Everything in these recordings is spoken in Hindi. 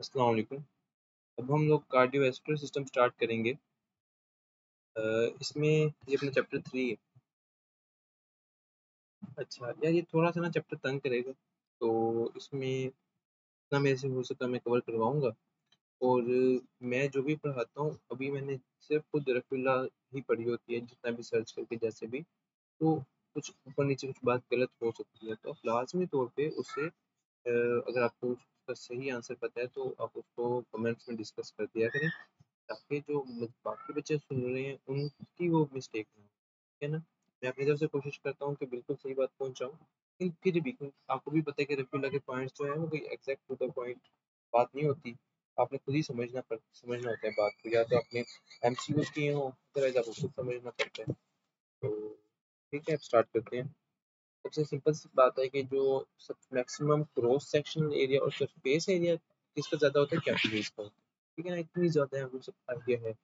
अस्सलाम वालेकुम। अब हम लोग कार्डियोवैस्कुलर सिस्टम स्टार्ट करेंगे। इसमें ये अपना चैप्टर 3 है। अच्छा यार, ये थोड़ा सा ना चैप्टर तंग करेगा, तो इसमें जितना मेरे से हो सका मैं कवर करवाऊंगा। और मैं जो भी पढ़ाता हूँ, अभी मैंने सिर्फ खुद रफीला ही पढ़ी होती है, जितना भी सर्च करके जैसे भी। तो कुछ ऊपर नीचे कुछ बात गलत हो सकती है, तो आप लाजमी तौर पे उससे अगर आपको उसका सही आंसर पता है तो आप उसको कमेंट्स में डिस्कस कर दिया करें, ताकि जो बाकी बच्चे सुन रहे हैं उनकी वो मिस्टेक ना हो, ठीक है ना। मैं अपनी तरफ से कोशिश करता हूँ कि बिल्कुल सही बात पहुँचाऊँ, लेकिन फिर भी आपको भी पता है कि रफीला के पॉइंट्स जो है वो कोई एग्जैक्ट टू द पॉइंट बात नहीं होती। आपने खुद ही समझना होता है बात को, या तो आपने एमसीक्यूज किए हों, अदरवाइज आपको खुद समझना पड़ता है। तो ठीक है, अब स्टार्ट करते हैं। सबसे सिंपल सी बात है कि जो सब मैक्सिमम क्रॉस सेक्शनल एरिया और सरफेस एरिया किसका ज़्यादा होता है, कैपिलरीज का होता है। ठीक है ना, इतनी ज़्यादा हमको सब आइडिया है।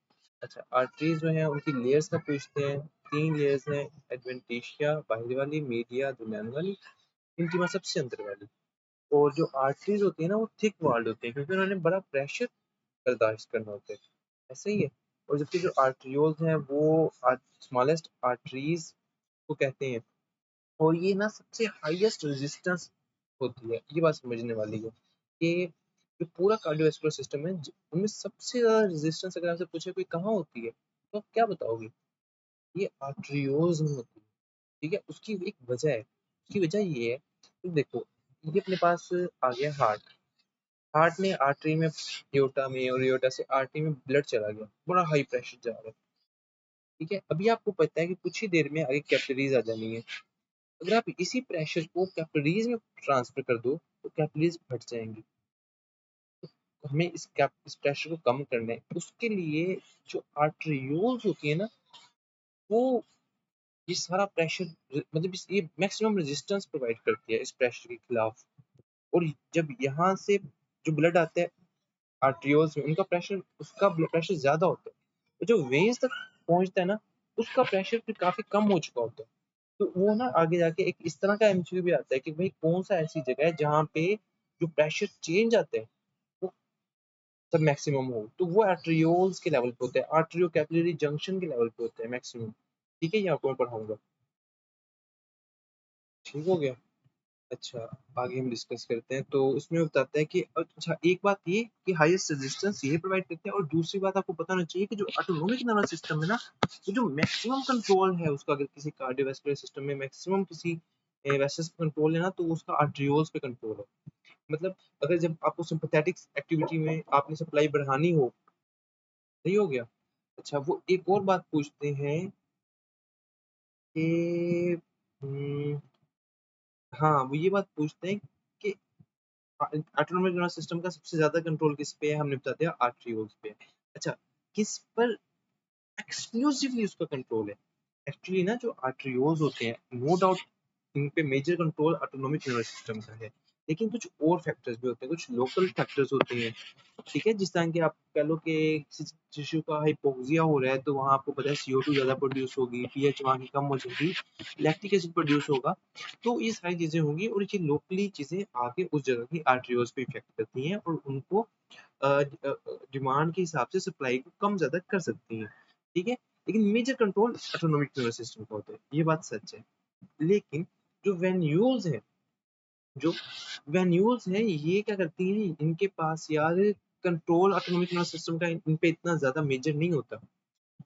अच्छा, आर्टरीज जो है उनकी लेयर्स का पूछते हैं। 3 लेयर्स हैं, एडवेंटिशिया बाहरी वाली, मीडिया दरमियान वाली, इंटीमा सबसे अंदर वाली। और जो आर्टरीज होती है ना, वो थिक वॉल्ड होती है, क्योंकि उन्होंने बड़ा प्रेशर बर्दाश्त करना होता है। ऐसा ही है। और जबकि जो आर्टरियोल्स हैं वो स्मॉलेस्ट आर्टरीज को कहते हैं। और ये ना सबसे हाईएस्ट रेजिस्टेंस होती है, ये बात समझने वाली है कि जो पूरा कार्डियोवैस्कुलर सिस्टम है उनमें सबसे ज्यादा रेजिस्टेंस अगर आपसे पूछे कोई कहाँ होती है, तो आप क्या बताओगे? ये आर्टरियोल्स में होती है। ठीक है, उसकी एक वजह है। उसकी वजह ये है कि देखो, ये अपने पास आ गया हार्ट। हार्ट में आर्टरी में, एओर्टा में, और एओर्टा से आर्टरी में ब्लड चला गया, बड़ा हाई प्रेशर जा रहा है। ठीक है, अभी आपको पता है कि कुछ ही देर में आगे कैपिलरीज आ जानी है। अगर आप इसी प्रेशर को कैपिलरीज में ट्रांसफर कर दो तो कैपिलरीज फट जाएंगी। तो हमें इस प्रेशर को कम करना है, उसके लिए जो आर्टरियोल्स होती है ना, वो ये सारा प्रेशर, मतलब ये मैक्सिमम रेजिस्टेंस प्रोवाइड करती है इस प्रेशर के खिलाफ। और जब यहाँ से जो ब्लड आता है आर्टरियोल्स में, उनका प्रेशर, उसका ब्लड प्रेशर ज्यादा होता है। तो जो वेन्स तक पहुंचता है ना, उसका प्रेशर फिर काफी कम हो चुका होता है। तो वो ना आगे जाके एक इस तरह का एमसीक्यू भी आता है कि भाई कौन सा ऐसी जगह है जहाँ पे जो प्रेशर चेंज आता है वो सब मैक्सिमम हो, तो वो आर्टरियोल्स के लेवल पे होता है, आर्टरियो कैपिलरी जंक्शन के लेवल पे होता है मैक्सिमम। ठीक है, ये आपको मैं पढ़ाऊंगा। ठीक हो गया। अच्छा, आगे हम डिस्कस करते हैं। तो इसमें बताता है कि अच्छा, एक बात ये कि हाईएस्ट रेजिस्टेंस ये प्रोवाइड करते हैं, और दूसरी बात आपको पता होना चाहिए कि जो ऑटोनोमिक नर्वस सिस्टम है ना, वो जो मैक्सिमम कंट्रोल है उसका, अगर किसी कार्डियोवैस्कुलर सिस्टम में मैक्सिमम किसी वेसल्स पे कंट्रोल है ना, तो उसका आर्टरियोल्स पे कंट्रोल है। मतलब अगर जब आपको सिंपैथेटिक एक्टिविटी में आपने सप्लाई बढ़ानी हो, सही हो गया। अच्छा, वो एक और बात पूछते हैं कि हाँ, वो ये बात पूछते हैं कि ऑटोनोमिक नर्वस सिस्टम का सबसे ज्यादा कंट्रोल किस पे है, हमने बता दिया आर्टरियोल्स पे है। अच्छा, किस पर एक्सक्लूसिवली उसका कंट्रोल है? एक्चुअली ना, जो आर्टरियोल्स होते हैं, नो डाउट इन पे major control autonomic nervous system का है, लेकिन कुछ और फैक्टर्स भी होते हैं, कुछ लोकल फैक्टर्स होते हैं। ठीक है, जिस तरह की आप कह लो कि टिश्यू का हाइपोक्सिया हो रहा है, तो वहाँ आपको पता है CO2 ज्यादा प्रोड्यूस होगी, पीएच वहाँ की कम हो जाएगी, लैक्टिक एसिड प्रोड्यूस होगा। तो ये सारी चीजें होंगी, और ये लोकली चीजें आके उस जगह की आर्टरियोल्स पे इफेक्ट करती हैं, और उनको डिमांड के हिसाब से सप्लाई को कम ज्यादा कर सकती हैं। ठीक है, लेकिन major control autonomic nervous system का होता है, ये बात सच है। लेकिन जो वेन्यूल्स हैं, जो वेन्यूल्स हैं, ये क्या करती हैं, इनके पास यार कंट्रोल ऑटोनोमिक नर्वस सिस्टम का इन पे इतना ज्यादा मेजर नहीं होता।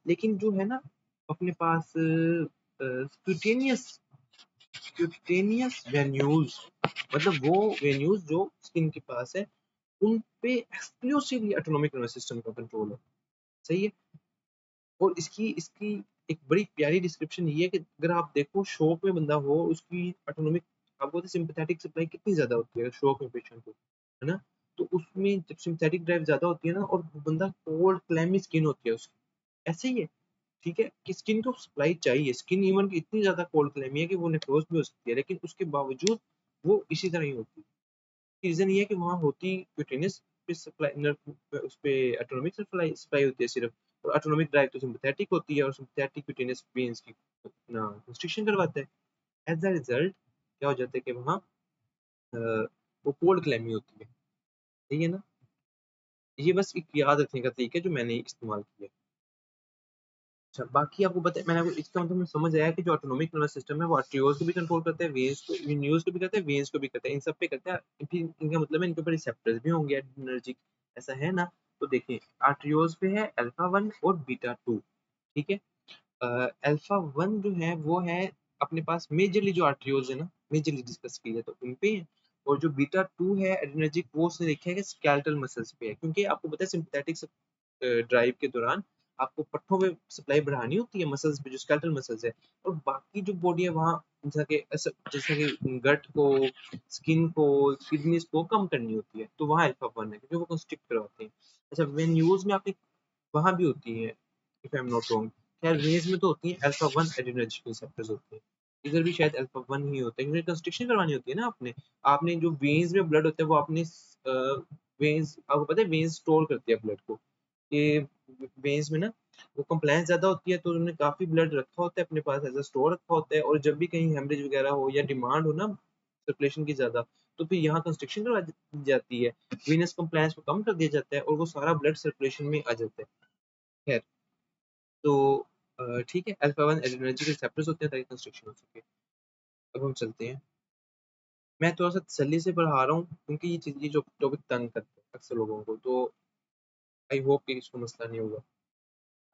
लेकिन जो है ना, अपने पास क्यूटेनियस क्यूटेनियस वेन्यूल्स, मतलब वो वेन्यूल्स जो स्किन के पास है, उन पे एक्सक्लूसिवली ऑटोनोमिक नर्वस सिस्टम का कंट्रोल है। सही है। और इसकी इसकी एक बड़ी प्यारी डिस्क्रिप्शन ये है कि अगर आप देखो, शॉक में बंदा हो, उसकी ऑटोनोमिक, आपको तो सिंपैथेटिक सप्लाई कितनी ज्यादा होती है शॉक में पेशेंट को, है ना। तो उसमें जब सिंपैथेटिक ड्राइव ज्यादा होती है ना, और बंदा कोल्ड क्लैमी स्किन होती है उसकी, ऐसे ही है। ठीक है, कि स्किन को सप्लाई चाहिए, स्किन इवन की इतनी ज्यादा कोल्ड क्लैमी है कि वो नेक्रोज भी हो सकती है, लेकिन उसके बावजूद वो इसी तरह ही होती है। रीजन ये है कि वहाँ होती क्यूटेनियस पे सप्लाई, नर्व उस पे ऑटोनोमिक सप्लाई सप्लाई होती है सिर्फ, और ऑटोनोमिक ड्राइव तो सिंपैथेटिक होती है, और सिंपैथेटिक क्यूटेनियस वेन्स की अपना कंस्ट्रिक्शन करवाता है। एज अ रिजल्ट क्या हो जाता है कि वहाँ वो कोल्ड क्लैमी होती है। सही है ना। ये बस एक याद रखने का तरीका है जो मैंने इस्तेमाल किया। अच्छा, बाकी आपको पता है, मैंने आपको इसका मतलब समझ आया कि जो ऑटोनॉमिक नर्वस सिस्टम है वो आर्टरियोल्स को भी कंट्रोल करता है, वेन्स को, न्यूज को भी करता है, वेन्स को भी करता है, इन सब पे करता है। फिर इनका मतलब है इनके ऊपर रिसेप्टर्स भी होंगे एड्रेनर्जिक, ऐसा है ना? तो देखिए आर्टरियोल्स पे है अल्फा 1 और बीटा 2, ठीक है? अल्फा 1 जो है वो है अपने पास मेजरली जो आर्टरियोल्स है ना, मेजरली डिस्कस की जाए तो उन पे है। और जो बीटा 2 है एड्रेनर्जिक, वो उसने देखा है कि स्केलेटल मसल्स पे है, क्योंकि आपको पता है सिंपैथेटिक ड्राइव के दौरान आपको पट्टों में सप्लाई बढ़ानी होती है मसल्स पे, जो स्केलेटल मसल्स है। और बाकी जो बॉडी है वहाँ जैसा कि गट को, स्किन को, किडनीज को कम करनी होती है, तो वहाँ अल्फा 1 है क्योंकि वो कंस्ट्रिक्ट करवाते हैं। अच्छा, वेन्यूज में आपने वहाँ भी होती है, if I am not wrong. खैर वेज में तो होती है अल्फा 1 एड्रेनर्जिक रिसेप्टर्स होते हैं। इधर भी शायद अल्फा 1 ही होता है क्योंकि कंस्ट्रक्शन करवानी होती है ना आपने। आपने जो वेन्स में ब्लड होता है वो आपने वेन्स, आपको पता है वेन्स स्टोर करती है ब्लड को। ये वेन्स में ना वो कंप्लायंस ज़्यादा होती है तो उन्होंने काफ़ी ब्लड रखा होता है अपने पास, एज़ अ स्टोर रखा होता है, और जब भी कहीं हेमरेज वगैरह हो या डिमांड हो ना सर्कुलेशन की ज़्यादा, तो फिर यहाँ कंस्ट्रक्शन करवा दी जाती है, वेनस कंप्लायंस को कम कर दिया जाता है और वो सारा ब्लड सर्कुलेशन में आ जाता है। खैर, तो ठीक है, अल्फा 1 एड्रेनर्जिक रिसेप्टर्स होते हैं ताकि कंस्ट्रक्शन हो सके। अब हम चलते हैं। मैं थोड़ा-सा तसल्ली से पढ़ा रहा हूँ क्योंकि ये चीज़, ये जो टॉपिक तंग करता है अक्सर लोगों को, तो आई होप कि इसको मसला नहीं होगा।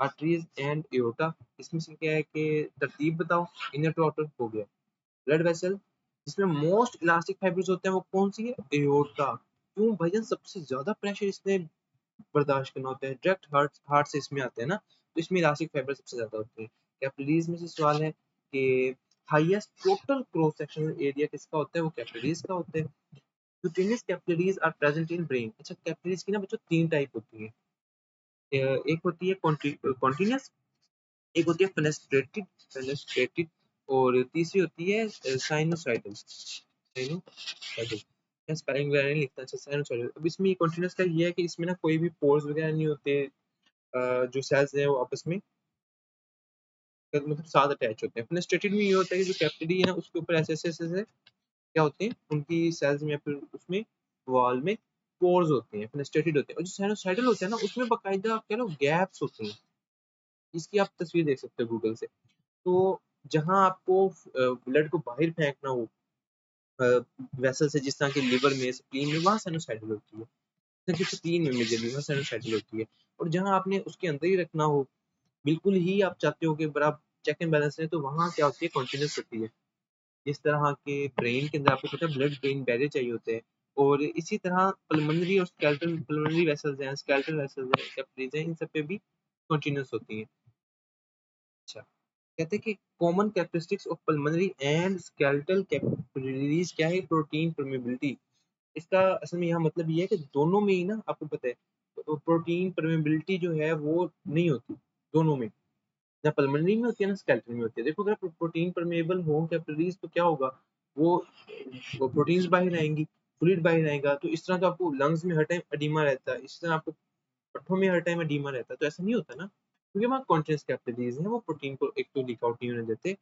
आर्टरीज एंड एओर्टा, इसमें से क्या है कि तरतीब बताओ। इनर टू आउटर हो गया। ब्लड वेसल जिसमें मोस्ट इलास्टिक फाइबर्स होते हैं वो कौन सी है? एओर्टा। क्यों भाईजान? सबसे ज़्यादा प्रेशर इसने बर्दाश्त करना होता है, डायरेक्ट हार्ट हार्ट से इसमें आते हैं ना, तो इसमें इलास्टिक फाइबर सबसे ज्यादा होते हैं। कैपिलरीज में से सवाल है कि highest total cross sectional area किसका होता है? वो कैपिलरीज का होता है। Cutaneous capillaries are present in brain. अच्छा, कैपिलरीज की ना बच्चों तीन टाइप होती है। एक होती है कॉन्टिन्यूस, एक होती है फेनेस्ट्रेटेड फेनेस्ट्रेटेड, और तीसरी होती है साइनोसाइडल साइनोसाइडल। मैं स्पेलिंग वगैरह नहीं लिखता। अच्छा, साइनोसाइडल। अब इसमें कॉन्टिन्यूस का ये है कि इसमें ना कोई भी पोर्स वगैरह नहीं होते, जो सेल्स हैं वो आपस में मतलब साथ अटैच होते हैं। फेनेस्ट्रेटेड में ये होता है कि जो कैपिलरी है ना उसके ऊपर ऐसे ऐसे ऐसे ऐसे क्या होते हैं, उनकी सेल्स में या फिर उसमें वॉल में पोर्स होते हैं, फेनेस्ट्रेटेड होते हैं। और जो साइनोसाइडल होते हैं ना उसमें बाकायदा आप कह लो गैप्स होते हैं। इसकी आप तस्वीर देख सकते हो गूगल से। तो जहाँ आपको ब्लड को बाहर फेंकना हो वेसल से, जिस तरह के लिवर में, स्प्लीन में, वहाँ साइनोसाइडल होती है। जैसे कि स्प्लीन में मेजरली वहाँ साइनोसाइडल होती है। और जहाँ आपने उसके अंदर ही रखना हो, बिल्कुल ही आप चाहते हो कि बड़ा चेक एंड बैलेंस है, तो वहाँ क्या होती है? कॉन्टिन्यूस होती है। जिस तरह के ब्रेन के अंदर आपको पता है ब्लड ब्रेन बैरियर चाहिए होते हैं, और इसी तरह पल्मोनरी और स्केलेटल, पल्मोनरी वेसल्स हैं, स्केलेटल वेसल्स हैं, कैपिलरीज हैं, इन सब पे भी कॉन्टिन्यूस होती हैं। अच्छा, कहते हैं कि common characteristics of pulmonary and skeletal capillaries क्या है? Protein permeability. इसका असल में यहाँ मतलब ये है कि दोनों में ही ना आपको पता है प्रोटीन परमेबिलिटी जो है वो नहीं होती दोनों में, ना पल्मोनरी में होती है ना स्केलेटन में होती है। देखो अगर प्रोटीन परमेबल हो कैपिलरीज तो क्या होगा? वो वो प्रोटीन्स बाहर आएंगी, फ्लूइड बाहर आएगा, तो इस तरह तो आपको लंग्स में हर टाइम एडिमा रहता है, इस तरह आपको पट्ठों में हर टाइम एडिमा रहता है, तो ऐसा नहीं होता ना, क्योंकि वहाँ कॉन्टिन्यूस कैपिलरीज हैं, वो प्रोटीन को एक तो लीक आउट नहीं होने देते।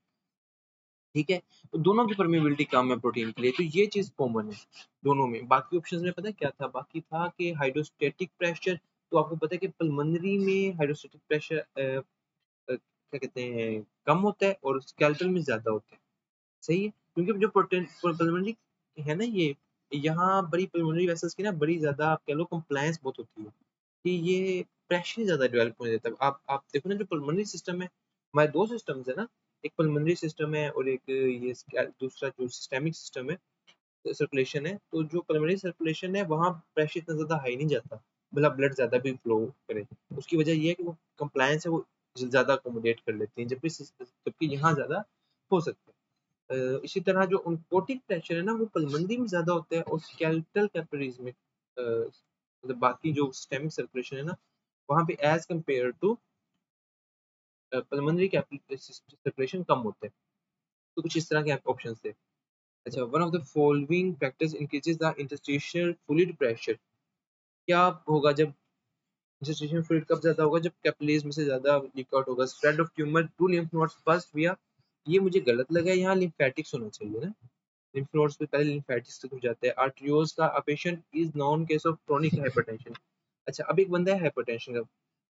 ठीक है, तो दोनों की परमेबिलिटी कम है प्रोटीन के लिए, तो ये चीज कॉमन है दोनों में। बाकी ऑप्शंस में पता है क्या था? बाकी था कि हाइड्रोस्टेटिक प्रेशर, तो आपको पता है कि पल्मोनरी में हाइड्रोस्टेटिक प्रेशर क्या कहते हैं कम होता है और स्केलेटल में ज्यादा होता है। सही है, क्योंकि जो प्रोटीन पल्मोनरी है ना, ये यहाँ बड़ी पल्मोनरी वेसल्स की ना बड़ी ज्यादा आप कह लो कंप्लायंस बहुत होती है कि ये प्रेशर ज्यादा डेवलप होने देता है। आप देखो ना, जो पल्मोनरी सिस्टम है, हमारे दो सिस्टम्स है ना, एक पल्मोनरी सिस्टम है और एक ये दूसरा जो सिस्टेमिक सिस्टम है, सर्कुलेशन है। तो जो पल्मोनरी सर्कुलेशन है वहाँ प्रेशर इतना ज्यादा हाई नहीं जाता, भला ब्लड ज्यादा भी फ्लो करे। उसकी वजह ये है कि वो कंप्लायंस है, वो ज्यादा अकोमोडेट कर लेती हैं, जबकि यहाँ ज्यादा हो सकता है। इसी तरह जो ओंकोटिक प्रेशर है ना वो पल्मोनरी में ज्यादा होता है और स्केलेटल कैपिलरीज में मतलब बाकी जो सिस्टेमिक सर्कुलेशन है ना वहाँ पे as compare to pulmonary circulation कम होता है। तो कुछ इस तरह के ऑप्शन थे। अच्छा, one of the following factors increases the interstitial fluid pressure. क्या होगा जब इंटरस्टिशियल फ्लूइड कब ज्यादा होगा? जब कैपिलरीज में से ज्यादा लीक आउट होगा। Spread of tumour to lymph nodes first via, ये मुझे गलत लगा, यहाँ लिम्फेटिक्स होना चाहिए ना, lymph nodes पे पहले lymphatic से जाते हैं। Arterioles का a patient is known case of chronic hypertension। अच्छा, अब एक बंदा है हाइपरटेंशन का।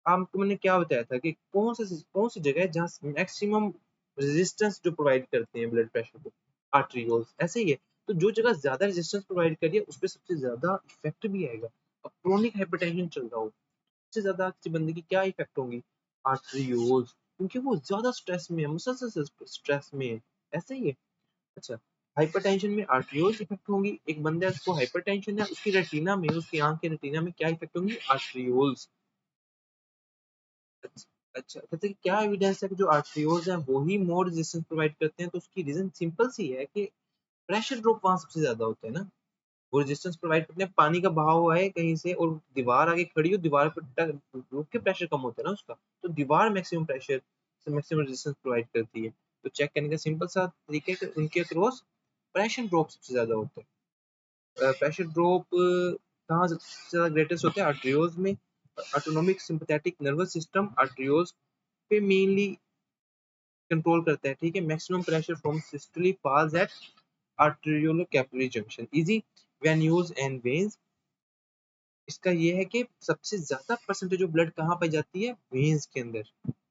आपको मैंने क्या बताया था कि कौन सी जगह है जहाँ मैक्सिमम रेजिस्टेंस जो प्रोवाइड करते हैं ब्लड प्रेशर को, आर्टरियोल्स, ऐसे ही है। तो जो जगह ज्यादा रेजिस्टेंस प्रोवाइड कर रही है उस पर सबसे ज्यादा इफेक्ट भी आएगा। अब क्रोनिक हाइपरटेंशन चल रहा हो, सबसे ज्यादा किसी बंदे की क्या इफेक्ट होंगी, आर्टरियोल्स, क्योंकि वो ज्यादा स्ट्रेस में है, मुसलसल स्ट्रेस में है, ऐसे ही है। अच्छा, हाइपरटेंशन में आर्टरियोल्स इफेक्ट होंगी। एक बंदे को हाइपरटेंशन है, उसकी रेटिना में, उसकी आंख के रेटिना में क्या इफेक्ट होंगी, आर्टरियोल्स। अच्छा, अच्छा, कहते हैं कि क्या एविडेंस है कि जो आर्टरियोल्स हैं वो ही मोर रेजिस्टेंस प्रोवाइड करते हैं। तो उसकी रीजन सिंपल सी है कि प्रेशर ड्रॉप वहां सबसे ज्यादा होता है ना। वो रेजिस्टेंस प्रोवाइड करते हैं, पानी का बहाव है कहीं से और दीवार आगे खड़ी हो, दीवार पर रुक के प्रेशर कम होता है ना उसका, तो दीवार maximum pressure maximum resistance provide करती है। तो चेक करने का सिंपल सा तरीका है कि उनके अक्रॉस प्रेशर ड्रॉप सबसे ज्यादा होता है। प्रेशर ड्रॉप कहाँ सबसे ज्यादा ग्रेटेस्ट होते हैं, आर्टरियोल्स में। Autonomic sympathetic nervous system arterioles पे मेनली कंट्रोल करता है, ठीक है। Maximum pressure from systole falls at arteriolo-capillary junction, easy venules and veins। इसका ये है कि सबसे ज्यादा परसेंटेज ऑफ ब्लड कहाँ पाई जाती है, वेन्स के अंदर,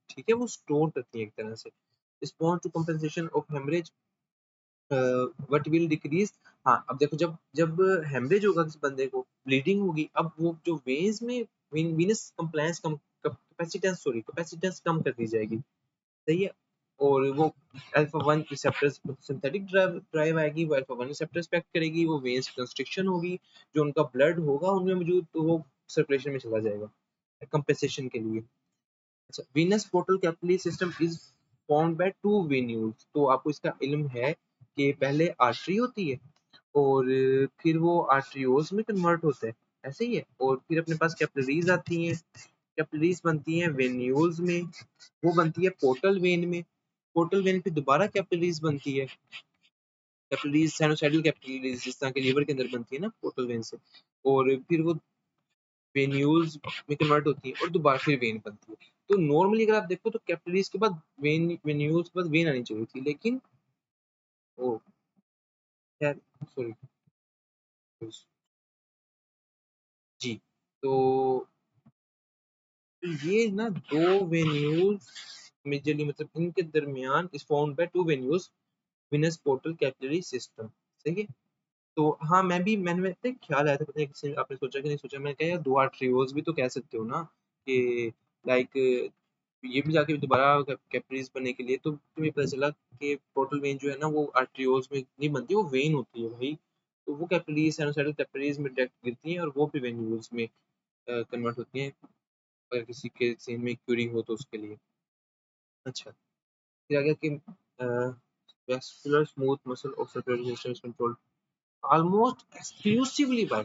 ठीक है। वो स्टोर करती है एक तरह से। Response to compensation of haemorrhage what will decrease. हाँ, अब देखो, जब जब हेमरेज होगा किसी बंदे को, ब्लीडिंग होगी, अब वो जो वेन्स में वीनस कंप्लायंस कम, कैपेसिटेंस कम कर दी जाएगी, सही है। और वो alpha 1 receptors, synthetic drive drive आएगी, वो अल्फा 1 रिसेप्टर्स पे एक्ट करेगी, वो वेन्स कंस्ट्रिक्शन होगी, जो उनका ब्लड होगा उनमें मौजूद, तो वो सर्कुलेशन में चला जाएगा कंपेंसेशन के लिए। अच्छा, Venus portal capillary system is formed by two venules. तो आपको इसका इल्म है कि पहले आर्टरी होती है और फिर वो आर्टरियोल्स में कन्वर्ट होता है, ऐसे ही है। और फिर अपने पास कैपिलरीज आती हैं, कैपिलरीज बनती हैं वेन्यूल्स में, वो बनती है पोर्टल वेन में, पोर्टल वेन पे दोबारा कैपिलरीज बनती है, कैपिलरीज साइनोसाइडल कैपिलरीज, जिस तरह के लीवर के अंदर बनती है ना पोर्टल वेन से, और फिर वो वेन्यूल्स में कन्वर्ट होती है और दोबारा फिर वेन बनती है। तो नॉर्मली अगर आप देखो तो कैपिलरीज के बाद वेन्यूल्स के बाद वेन आनी चाहिए थी, लेकिन ओ खैर, सॉरी, जी। तो ये ना दो वेन्यूज मेजरली, मतलब इनके दरमियान is found by two venues, Venus portal capillary system, सही है। तो हाँ, मैंने एक ख्याल आया था, पता है किसी ने, आपने सोचा कि नहीं सोचा, मैंने कहा यार दो आर्टरियोल्स भी तो कह सकते हो ना, कि लाइक ये भी जाके दोबारा कैपिलरीज बनने के लिए, तो तुम्हें पता चला कि पोर्टल वेन जो है ना वो आर्टरियोल्स में नहीं बनती, वो वेन होती है भाई। तो वो कैपिलरीज साइनोसाइडल कैपिलरीज में डायरेक्ट गिरती हैं और वो भी वेन्यूल्स में कन्वर्ट होती हैं, अगर किसी के सीन में क्यूरी हो तो उसके लिए। अच्छा, फिर आ गया कि vascular smooth muscle of circulatory system is controlled almost exclusively by,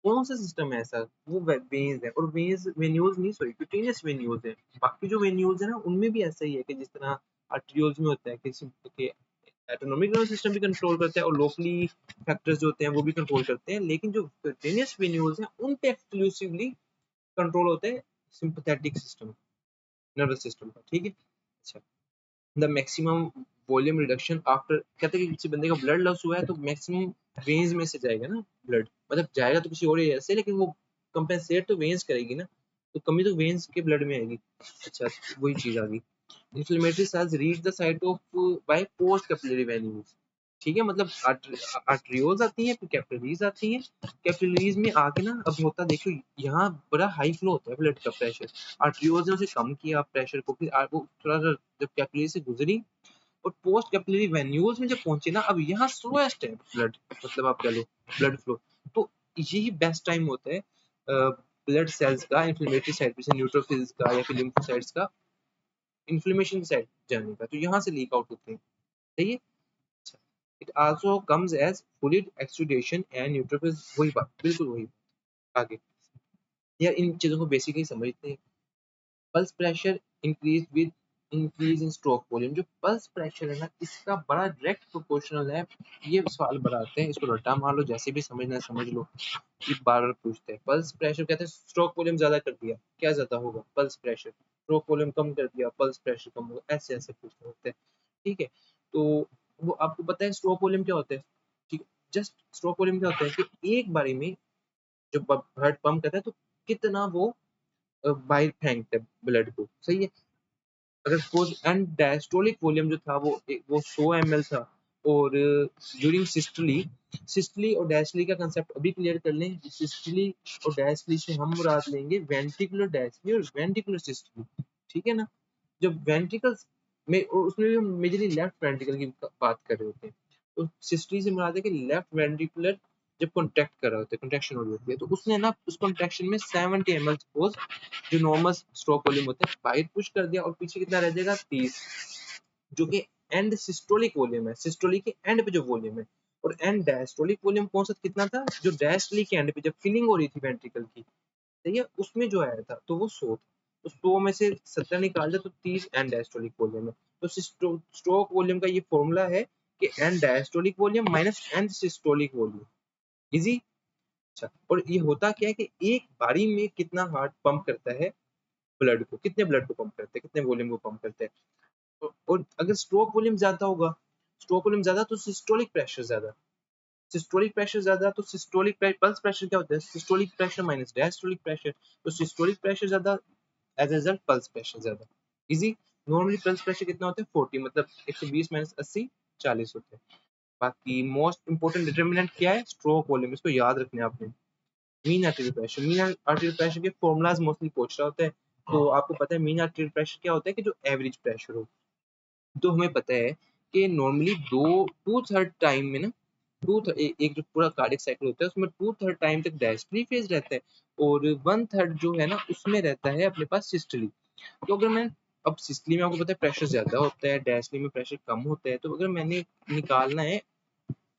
कौन सा सिस्टम है ऐसा, वो वेन्स है, और वेन्स वेन्यूल्स नहीं, सॉरी, क्यूटेनियस वेन्यूल्स है। बाकी जो वेन्यूल्स है ना उनमें भी ऐसा ही है कि जिस तरह आर्टरियोल्स में होता है कि ऑटोनोमिक नर्वस सिस्टम भी कंट्रोल करता है और लोकली फैक्टर्स जो होते हैं वो भी कंट्रोल करते हैं, लेकिन जो क्यूटेनियस वेन्यूल्स हैं उन पे एक्सक्लूसिवली कंट्रोल होता है सिंपैथेटिक सिस्टम, नर्वस सिस्टम का, ठीक है। अच्छा, the maximum volume reduction after, कहते हैं कि किसी बंदे का ब्लड लॉस हुआ है तो मैक्सिमम वेन्स में से जाएगा ना ब्लड, मतलब जाएगा तो किसी और एरिया से, लेकिन वो कंपेंसेट तो वेन्स करेगी ना, तो कमी तो वेन्स के ब्लड में आएगी। अच्छा, वही चीज आ गई। Inflammatory cells reach the site of by post capillary venules, ठीक है। मतलब आर्टरियोल्स आती हैं, फिर कैपिलरीज आती हैं, कैपिलरीज में आके ना, अब होता देखो यहाँ बड़ा हाई फ्लो होता है ब्लड का प्रेशर, आर्टरियोल्स ने उसे कम किया प्रेशर को, फिर वो थोड़ा सा जब कैपिलरी से गुजरी और पोस्ट कैपिलरी वेन्यूल्स में जब पहुंचे ना, अब यहाँ स्लोएस्ट है ब्लड, मतलब आप कह लो ब्लड फ्लो। तो यही बेस्ट टाइम होता है ब्लड सेल्स का इन्फ्लेमेटरी साइड पे से, न्यूट्रोफिल्स का या फिर लिम्फोसाइट्स का इन्फ्लेमेशन की साइड जाने का, तो यहाँ से लीक आउट होते हैं, सही है। अच्छा, it also comes as fluid exudation and neutrophils, वही बात, बिल्कुल वही बात। आगे यार इन चीजों को बेसिकली समझते हैं। Pulse pressure increase with increase in stroke volume, जो पल्स प्रेशर है ना इसका बड़ा डायरेक्ट प्रोपोर्शनल है। ये सवाल बनाते हैं, इसको रट्टा मार लो, जैसे भी समझना है समझ लो, ये बार बार पूछते हैं। पल्स प्रेशर कहते हैं स्ट्रोक वॉल्यूम ज्यादा कर दिया, क्या ज्यादा होगा, पल्स प्रेशर, स्ट्रोक वॉल्यूम कम कर दिया, पल्स प्रेशर कम होगा, ऐसे ऐसे पूछते होते हैं, ठीक है। तो वो आपको पता है स्ट्रोक वॉल्यूम क्या होता है, ठीक है। जस्ट स्ट्रोक वॉल्यूम क्या होता है कि एक बारी में जब हार्ट पंप करता है तो कितना वो बाहर फेंकता है ब्लड को, सही है। अगर सपोज एंड डायस्टोलिक वॉल्यूम जो था वो 100 ml था, और ड्यूरिंग सिस्टली और डायस्टोली का कंसेप्ट अभी क्लियर कर लें। सिस्टली और डायस्टोली से हम मुराद लेंगे वेंट्रिकुलर डायस्टोली और वेंट्रिकुलर सिस्टली, ठीक है ना। जब वेंट्रिकल्स में, और उसमें भी हम मेजरली लेफ्ट वेंट्रिकल की बात कर रहे होते हैं, तो सिस्टली से मुराद है कि लेफ्ट वेंट्रिकुलर जब कॉन्ट्रैक्ट कर रहा होता है, कॉन्ट्रैक्शन हो रही होती है, तो उसने ना उस कॉन्ट्रैक्शन में 70 ml सपोज जो नॉर्मल स्ट्रोक वॉल्यूम होता है बाहर पुश कर दिया, और पीछे कितना रह जाएगा 30, जो कि एंड सिस्टोलिक वॉल्यूम है, सिस्टोलिक के एंड पे जो वॉल्यूम है। और एंड डायस्टोलिक वॉल्यूम कौन सा कितना था, जो डायस्टोलिक के एंड पे जब फिलिंग हो रही थी वेंट्रिकल की, सही है, उसमें जो आया था तो वो 100 था। तो 100 में से 70 निकाल दे तो 30 एंड डायस्टोलिक वॉल्यूम है। तो स्ट्रोक वॉल्यूम का ये फॉर्मूला है कि and diastolic volume minus and systolic volume, easy. अच्छा, और ये होता क्या है कि एक बारी में कितना हार्ट पंप करता है ब्लड को, कितने ब्लड को पंप करते हैं, कितने वॉल्यूम को पंप करते हैं। और अगर स्ट्रोक वॉल्यूम ज्यादा होगा, स्ट्रोक वॉल्यूम ज्यादा तो सिस्टोलिक प्रेशर ज्यादा, सिस्टोलिक प्रेशर ज्यादा तो सिस्टोलिक पल्स प्रेशर क्या होता है, systolic pressure minus diastolic pressure, तो सिस्टोलिक प्रेशर ज्यादा, as a result pulse pressure ज्यादा, इजी। नॉर्मली पल्स प्रेशर कितना होता है 40, मतलब 120 माइनस 80 40 होते हैं। बाकी मोस्ट इंपोर्टेंट डिटर्मिनेंट क्या है, स्ट्रोक वॉल्यूम, इसको याद रखना है आपने। Mean arterial pressure, mean arterial pressure के फॉर्मूलाज मोस्टली पूछ रहा होता है, तो आपको पता है मीन आर्टेरियल प्रेशर क्या होता है कि जो एवरेज प्रेशर हो। तो हमें पता है कि नॉर्मली दो टू थर्ड टाइम में ना, एक जो पूरा कार्डियक साइकिल होता है उसमें टू थर्ड टाइम तक डायस्टोली फेज रहता है, और वन थर्ड जो है ना उसमें रहता है अपने पास सिस्टोली। तो अगर मैं, अब सिस्टली में आपको पता है प्रेशर ज्यादा होता है, डायस्टोली में प्रेशर कम होता है, तो अगर मैंने निकालना है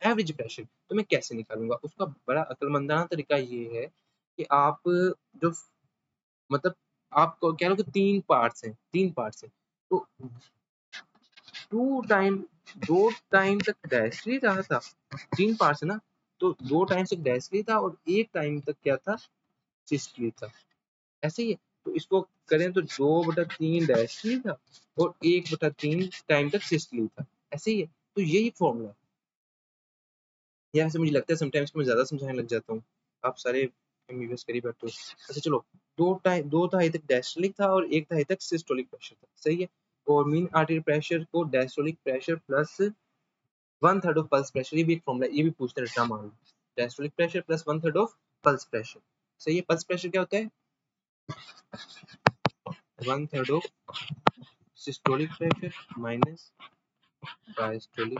एवरेज प्रेशर, तो मैं कैसे निकालूंगा, उसका बड़ा अक्लमंदाना तरीका ये है कि आप जो, मतलब आप कह लो कि तीन पार्ट्स हैं, तो टू टाइम दो टाइम तक डायस्ट्री रहा था, तीन पार्ट्स है ना, तो दो टाइम तक डायस्ट्री था और एक टाइम तक क्या था, सिस्टली था, ऐसे ही है। तो इसको करें तो 2/3 डायस्ट्री था और 1/3 टाइम तक सिस्टली था, ऐसे ही है। तो यही फॉर्मूला है। या ऐसे मुझे लगता है समटाइम्स कि मैं ज्यादा समझाने लग जाता हूँ, आप सारे एमबीबीएस करीब बैठे हो। अच्छा चलो, दो दहाई तक डायस्टोलिक था और एक दहाई तक सिस्टोलिक प्रेशर था, सही है। और मीन आर्टेरियल प्रेशर को diastolic pressure plus one third of pulse pressure, ये भी एक फॉर्मूला, ये भी पूछते रहता मान लो, diastolic pressure plus one third of pulse pressure, सही है। पल्स प्रेशर क्या होता है, one third of systolic pressure minus diastolic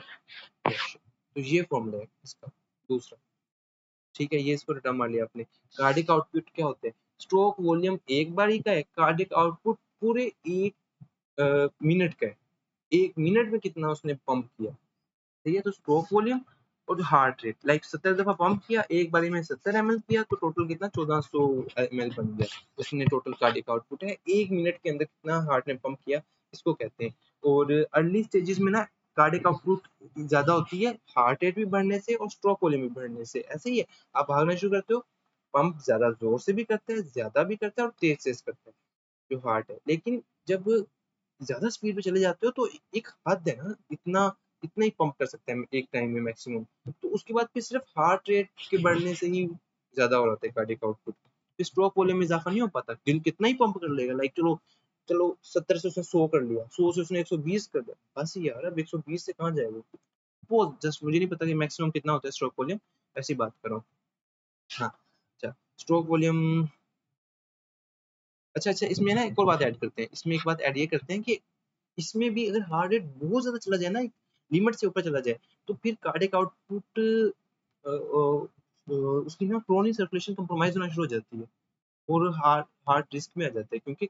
pressure, तो ये फॉर्मूला है इसका दूसरा, ठीक है। ये इसको रटा मार लिया आपने। कार्डिक आउटपुट क्या होते हैं, स्ट्रोक वॉल्यूम एक बार ही का है, कार्डिक आउटपुट पूरे एक मिनट का है, एक मिनट में कितना उसने पंप किया, ठीक है। तो स्ट्रोक वॉल्यूम और जो हार्ट रेट, लाइक 70 दफा पंप किया एक बारी में 70 ml किया, तो टोटल कितना 1400 ml बन गया, उसने टोटल कार्डिक आउटपुट है, एक मिनट के अंदर कितना हार्ट ने पंप किया, इसको कहते हैं। और अर्ली स्टेजेस में ना कार्डिक आउटपुट ज्यादा होती है हार्ट रेट भी बढ़ने से और स्ट्रोक वॉल्यूम भी बढ़ने से, ऐसे ही है। आप भागना शुरू करते हो, पंप ज्यादा जोर से भी करता है, ज्यादा भी करता है और तेज से करता है जो हार्ट है, लेकिन जब ज्यादा स्पीड पे चले जाते हो तो एक हद है ना, इतना इतना ही पंप कर सकते हैं एक टाइम में मैक्सिमम, तो उसके बाद फिर सिर्फ हार्ट रेट के बढ़ने से ही ज्यादा हो जाता है कार्डियक आउटपुट, फिर स्ट्रोक वॉल्यूम में इजाफा नहीं हो पाता, दिल कितना ही पंप कर लेगा, लाइक चलो चलो 70 से उसने 100 कर लिया, 100 से उसने 120 कर दिया, बस यार अब 120 से कहाँ जाएगा वो, जस्ट मुझे नहीं पता कि मैक्सिमम कितना होता है स्ट्रोक वॉल्यूम, ऐसी बात करो। हाँ, अच्छा स्ट्रोक वॉल्यूम, अच्छा इसमें ना एक और बात ऐड करते हैं, इसमें एक बात ऐड ये करते हैं कि इसमें भी अगर हार्ट रेट बहुत ज्यादा चला जाए ना, लिमिट से ऊपर चला जाए, तो फिर कार्डियक आउटपुट उसकी ना क्रोनिक सर्कुलेशन कंप्रोमाइज होना शुरू हो जाती है, और हार्ट हार्ट रिस्क में आ जाता है, क्योंकि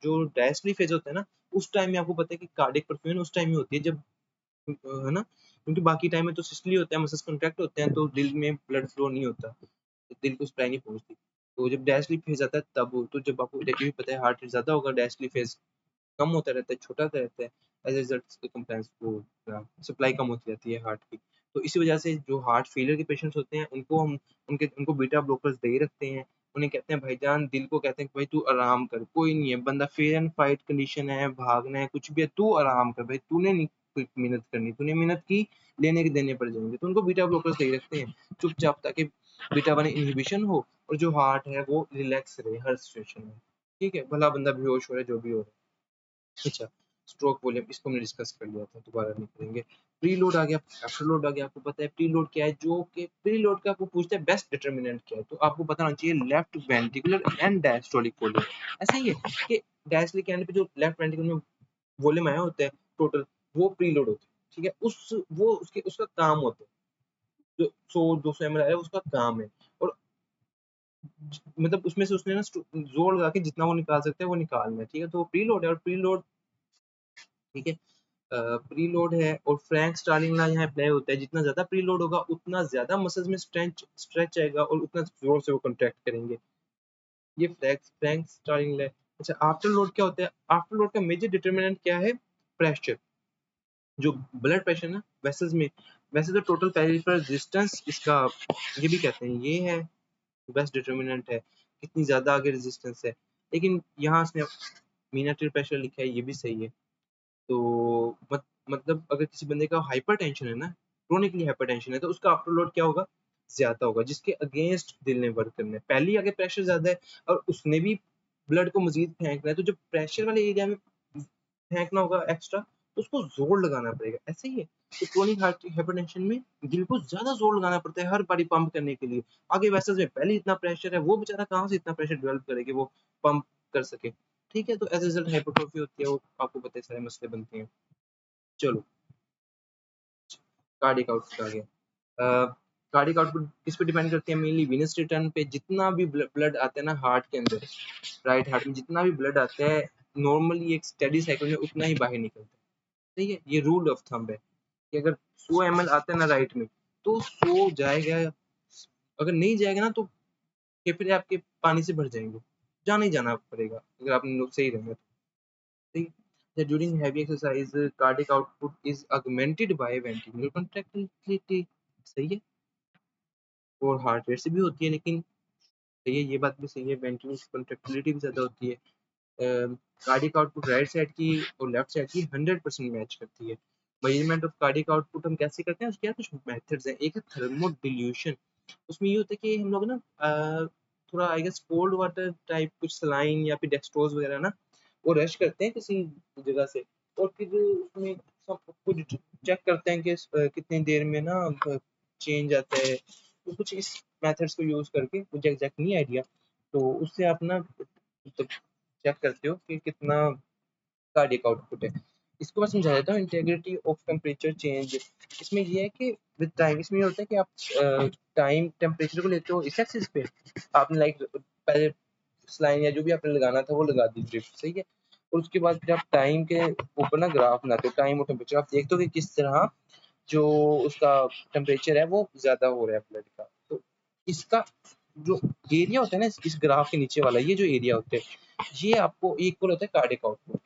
जो डायस्टोली फेज होता है ना, उस टाइम में आपको पता है कि कार्डियक परफ्यूजन उस टाइम ही होती है जब, है ना, क्योंकि बाकी टाइम में तो सिस्टली होता है, मसल्स कॉन्ट्रैक्ट होते हैं, तो दिल में ब्लड फ्लो नहीं होता, तो दिल को सप्लाई नहीं पहुंचती। तो जब डायस्टोली फेज आता है तब, तो जब आपको देखिए भी पता है हार्ट रेट ज्यादा होगा, डायस्टोली फेज कम होता रहता है, छोटा होता रहता है, एज ए रिजल्ट कंप्लायंस वो सप्लाई कम होती रहती है हार्ट की। तो इसी वजह से जो हार्ट फेलियर के पेशेंट्स होते हैं उनको बीटा ब्लॉकर्स दे ही रखते हैं, उन्हें कहते हैं भाईजान, दिल को कहते हैं कि भाई तू आराम कर, कोई नहीं है, बंदा फेयर एंड फाइट कंडीशन है, भागना है, कुछ भी है, तू आराम कर भाई, तूने नहीं कोई मेहनत करनी, तूने मेहनत की लेने के देने पड़ जाएंगे, तो उनको बीटा ब्लॉकर्स दे ही रखते हैं चुपचाप, ताकि बीटा 1 इनहिबिशन हो और जो हार्ट है वो रिलैक्स रहे हर सिचुएशन में। ठीक है, भला बंदा बेहोश हो रहा है जो भी हो रहा है। अच्छा, स्ट्रोक वॉल्यूम इसको हमने डिस्कस कर लिया था, दोबारा नहीं करेंगे। प्रीलोड आ गया, आफ्टर लोड आ गया। आपको पता है प्रीलोड क्या है, जो कि प्रीलोड का आपको पूछता है बेस्ट डिटरमिनेंट क्या है, तो आपको पता होना चाहिए left ventricular and diastolic volume. ऐसा ही है कि डायस्टोलिक एंड पे जो लेफ्ट वेंट्रिकुलर में वॉल्यूम आया होता है टोटल, वो प्रीलोड होता है। ठीक है, वो उसका काम होता है, जो 100-200 ml है उसका काम है। और मतलब उसमें से उसने ना जोर लगा के जितना वो निकाल सकते हैं वो निकालना है। ठीक है, तो प्रीलोड है और प्रीलोड, ठीक है, प्रीलोड है और फ्रैंक स्टार्लिंग लॉ यहाँ अप्लाई होता है। जितना ज्यादा प्रीलोड होगा उतना ज्यादा मसल्स में स्ट्रेच आएगा और उतना जोर से वो कॉन्ट्रैक्ट करेंगे। ये फ्रैंक स्टार्लिंग लॉ है। अच्छा, आफ्टर लोड क्या होता है? आफ्टर लोड का मेजर डिटरमिनेंट क्या है? प्रेशर। जो ब्लड प्रेशर ना वेसल्स में, वैसे तो टोटल पेरिफेरल रेजिस्टेंस इसका ये भी कहते हैं, ये है बेस्ट डिटरमिनेंट है, कितनी ज्यादा आगे रेजिस्टेंस है। लेकिन यहाँ इसने मीन आर्टरी प्रेशर लिखा है, ये भी सही है। तो मतलब अगर किसी बंदे का हाइपरटेंशन है ना, क्रोनिकली हाइपरटेंशन है, तो उसका आफ्टर लोड क्या होगा? ज्यादा होगा, जिसके अगेंस्ट दिल ने वर्क करना है। पहले ही आगे प्रेशर ज्यादा है और उसने भी ब्लड को मजीद फेंकना है, तो जब प्रेशर वाले एरिया में फेंकना होगा एक्स्ट्रा, तो उसको जोर लगाना पड़ेगा। ऐसे ही है, तो क्रोनिक हाइपरटेंशन में दिल को ज्यादा जोर लगाना पड़ता है हर बारी पंप करने के लिए। आगे वेसल्स में पहले इतना प्रेशर है, वो बेचारा कहाँ से इतना प्रेशर डेवलप करे कि वो पंप कर सके। ठीक है, तो एज रिजल्ट हाइपरट्रोफी होती है, वो आपको पता है सारे मसले बनते हैं। चलो, कार्डियक आउटपुट आ गया। कार्डियक आउटपुट किस पे डिपेंड करती है? मेनली विनस रिटर्न पे। जितना भी ब्लड आता है ना हार्ट के अंदर, राइट हार्ट में जितना भी ब्लड आता है, नॉर्मली एक स्टेडी साइकिल में उतना ही बाहर निकलता है। सही है, ये रूल ऑफ थंब है कि अगर 100 ml आता है ना राइट में, तो 100 जाएगा। अगर नहीं जाएगा ना, तो फेफड़े आपके पानी से भर जाएंगे, जाना ही जाना पड़ेगा अगर आपने सही रहना है तो। that during heavy exercise cardiac output is augmented by ventricular contractility। सही है, और हार्ट रेट से भी होती है, लेकिन सही है, ये बात भी सही है, वेंट्रिकुलर कॉन्ट्रैक्टिलिटी भी ज्यादा होती है। कार्डियक आउटपुट राइट साइड की और लेफ्ट साइड की 100% मैच करती है। मेजरमेंट ऑफ कार्डियक आउटपुट हम कैसे करते हैं? उसके यार कुछ मेथड्स हैं। एक है थर्मो डिल्यूशन। उसमें ये होता है कि हम लोग ना थोड़ा I guess cold water type कुछ सलाइन या फिर डेक्सट्रोज वगैरह ना, वो रश करते हैं किसी जगह से, और फिर उसमें सब कुछ चेक करते हैं कि कितनी देर में ना चेंज आता है। तो कुछ इस मेथड्स को यूज करके, मुझे एग्जैक्ट नहीं आइडिया, तो उससे आप ना तो चेक करते हो कि कितना कार्डियक आउटपुट है। इसको मैं समझा देता हूँ, इंटीग्रिटी ऑफ टेम्परेचर चेंज। इसमें ये है कि विद टाइम, इसमें ये होता है कि आप टाइम टेम्परेचर को लेते हो इस एक्सिस पे। आपने लाइक पहले स्लाइन या जो भी आपने लगाना था वो लगा दी ड्रिफ्ट, सही है, और उसके बाद फिर आप टाइम के ऊपर ना ग्राफ बनाते हो, टाइम और टेम्परेचर। आप देखते हो कि किस तरह जो उसका टेम्परेचर है वो ज्यादा हो रहा है ब्लड का। तो इसका जो एरिया होता है ना इस ग्राफ के नीचे वाला, ये जो एरिया होता है, ये आपको इक्वल होता है कार्डियक आउटपुट।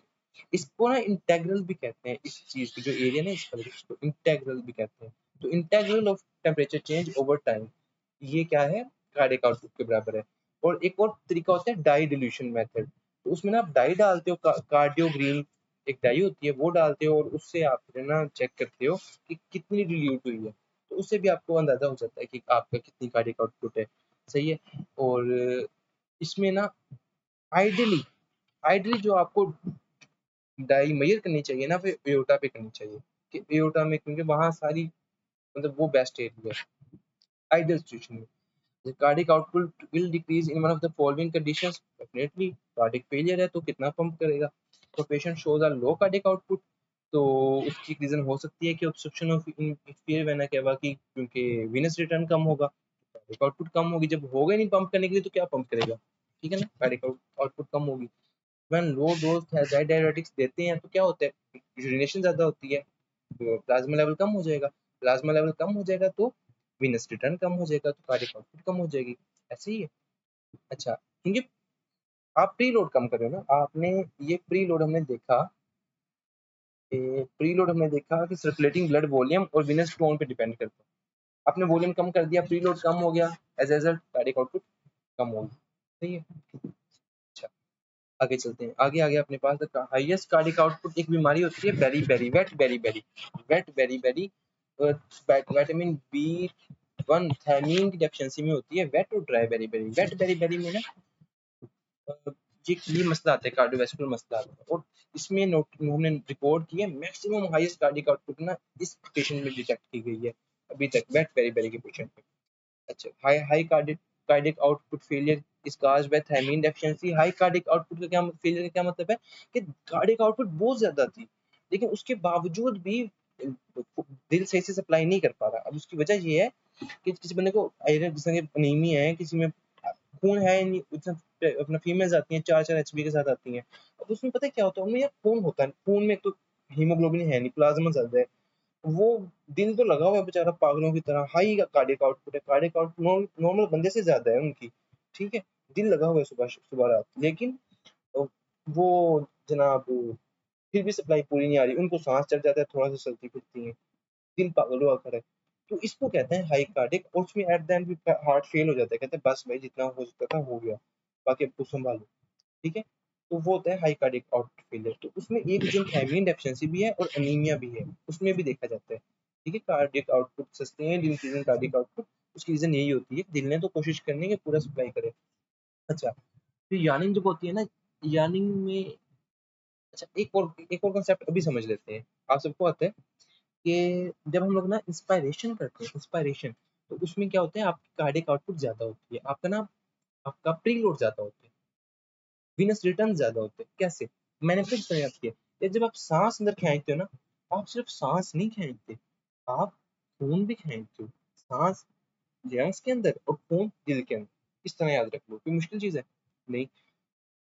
इसको ना इंटेग्रल भी कहते हैं, इस चीज को जो एरिया ना इसको इंटेग्रल भी कहते हैं। तो integral of temperature change over time, ये क्या है? कार्डियक आउटपुट के बराबर है। और एक और तरीका होता है डाई डिल्यूशन मेथड। तो उसमें ना आप डाई डालते हो, कार्डियोग्रीन एक डाई होती है, वो डालते हो, और उससे आप फिर ना चेक करते हो कि कितनी डिल्यूट हुई है। तो उससे भी आपको अंदाजा हो जाता है कि आपका कितनी कार्डियक आउटपुट है। सही है, और इसमें ना आइडियली आइडियली जो आपको डाई मेजर करनी चाहिए ना, फिर एयोटा पे करनी चाहिए, कि एयोटा में, क्योंकि वहाँ सारी मतलब वो बेस्ट एरिया है आइडियल सिचुएशन में। The cardiac output will decrease in one of the following conditions. Definitely, cardiac failure है तो कितना पंप करेगा? तो patient shows a low cardiac output, तो उसकी रीजन हो सकती है कि obstruction of inferior vena cava की, क्योंकि venous return कम होगा, कार्डियक आउटपुट कम होगी। जब होगा ही नहीं पंप करने के लिए तो क्या पंप करेगा? ठीक है ना, कार्डियक आउटपुट कम होगी। When low dose thyroid diuretics देते हैं तो क्या होता है? यूरिनेशन ज्यादा होती है, तो प्लाज्मा लेवल कम हो जाएगा। प्लाज्मा लेवल कम हो जाएगा तो विनस रिटर्न कम हो जाएगा, तो कार्डियक आउटपुट कम हो जाएगी। ऐसे ही है। अच्छा, क्योंकि आप प्री लोड कम कर रहे हो ना, आपने ये प्री लोड हमने देखा कि सर्कुलेटिंग ब्लड वॉल्यूम और विनस टोन पे डिपेंड करता है। आपने वॉल्यूम कम कर दिया, प्री लोड कम हो गया, एज रिजल्ट कार्डियक आउटपुट कम हो गया। सही है। अच्छा, आगे चलते हैं। आगे आगे अपने पास हाईएस्ट कार्डियक आउटपुट एक बीमारी होती है, beriberi wet beriberi vitamin B one thiamine की डेफिशिएंसी में होती है वेट और ड्राई बेरी। वेट बेरी में ना ये मसला आता है, कार्डियोवैस्कुलर मसला आता है, और इसमें हमने रिकॉर्ड किया मैक्सिमम हाईएस्ट कार्डियक आउटपुट ना इस पेशेंट में डिटेक्ट की गई है अभी तक वेट बेरी के पेशेंट में। अच्छा, high cardiac output failure is caused by thiamine deficiency. High cardiac output का क्या फेलियर का क्या मतलब है कि कार्डियक आउटपुट बहुत ज्यादा थी लेकिन उसके बावजूद भी दिल सही से सप्लाई नहीं कर पा रहा। अब उसकी वजह ये है कि किसी बंदे को आयरन जैसे अनीमिया है, किसी में खून है नहीं उतना, अपना फीमेल्स आती हैं 4 एचबी के साथ आती हैं। अब उसमें पता है क्या होता है, उनमें यार खून होता है, खून में तो हीमोग्लोबिन है नहीं, प्लाज्मा ज्यादा है, वो दिल तो लगा हुआ है बेचारा पागलों की तरह, हाई कार्डियक आउटपुट है, कार्डियक आउटपुट नॉर्मल बंदे से ज्यादा है उनकी, ठीक है, दिल लगा हुआ है सुबह सुबह रात, लेकिन वो जनाब फिर भी सप्लाई पूरी नहीं आ रही, उनको सांस चढ़ जाता है, थोड़ा सा चलती फिरती है, दिल पागल हुआ करे। तो इसको कहते हैं हाई कार्डिक, और उसमें एट द एंड भी हार्ट फेल हो जाता है, कहते हैं बस भाई जितना हो सकता था हो गया, बाकी अब तो संभालो, ठीक है। तो वो होता है हाई कार्डिक आउटपुट फेलियर। तो उसमें एक जिन थायमीन डेफिशिएंसी भी है और अनीमिया भी है, उसमें भी देखा जाता है, ठीक है। Cardiac output sustained increasing cardiac output, उसकी रीजन यही होती है, दिल ने तो कोशिश करनी है कि पूरा सप्लाई करे। अच्छा, तो यार्निंग जब होती है ना, यार्निंग में अच्छा एक और कंसेप्ट अभी समझ लेते हैं। आप सबको आता है कि जब हम लोग ना इंस्पायरेशन करते हैं, इंस्पायरेशन, तो उसमें क्या होता है, आपकी कार्डियक आउटपुट ज्यादा होती है, आपका ना आपका प्रीलोड ज्यादा होता है, वीनस रिटर्न ज्यादा होते हैं। कैसे? मैंने फिर से याद किया, ये जब आप सांस अंदर खींचते हो ना, आप सिर्फ सांस नहीं खींचते, आप खून भी खींचते हो, सांस लंग्स के अंदर और खून दिल के अंदर। इस तरह याद रख लो, कोई मुश्किल चीज है नहीं।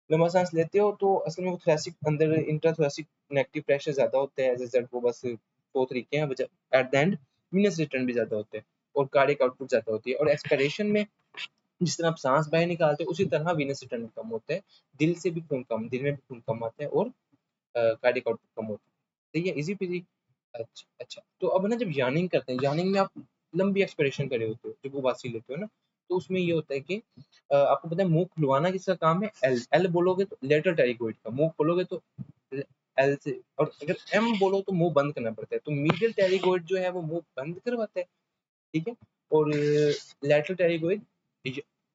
लंबा सांस लेते हो तो असल में वो थोरेसिक अंदर इंट्राथोरेसिक नेगेटिव प्रेशर ज्यादा होता है, एज एज वो बस दो तरीके हैं, at the end venous return भी ज्यादा होते हैं और कार्डियक आउटपुट ज्यादा होती है। और एक्सपिरेशन में जिस तरह आप सांस बाहर निकालते हो उसी तरह वीनस रिटर्न कम होता है, दिल से भी खून कम, दिल में भी खून कम आता है और कार्डियक आउटपुट कम होता है। सही है, इजी पीजी। अच्छा अच्छा, तो अब ना जब यार्निंग करते हैं, यार्निंग में आप लंबी एक्सपिरेशन कर रहे होते हो, जब उबासी लेते हो ना, तो उसमें ये होता है कि आपको पता है मुंह खुलवाना किसका काम है, एल एल बोलोगे तो लेटरल टेरिगोइड का, मुंह खोलोगे तो एल से, और अगर एम बोलो तो मुंह बंद करना पड़ता है, तो मीडियल टेरिगोइड जो है वो मुंह बंद करवाता है, ठीक है, और लेटरल टेरिगोइड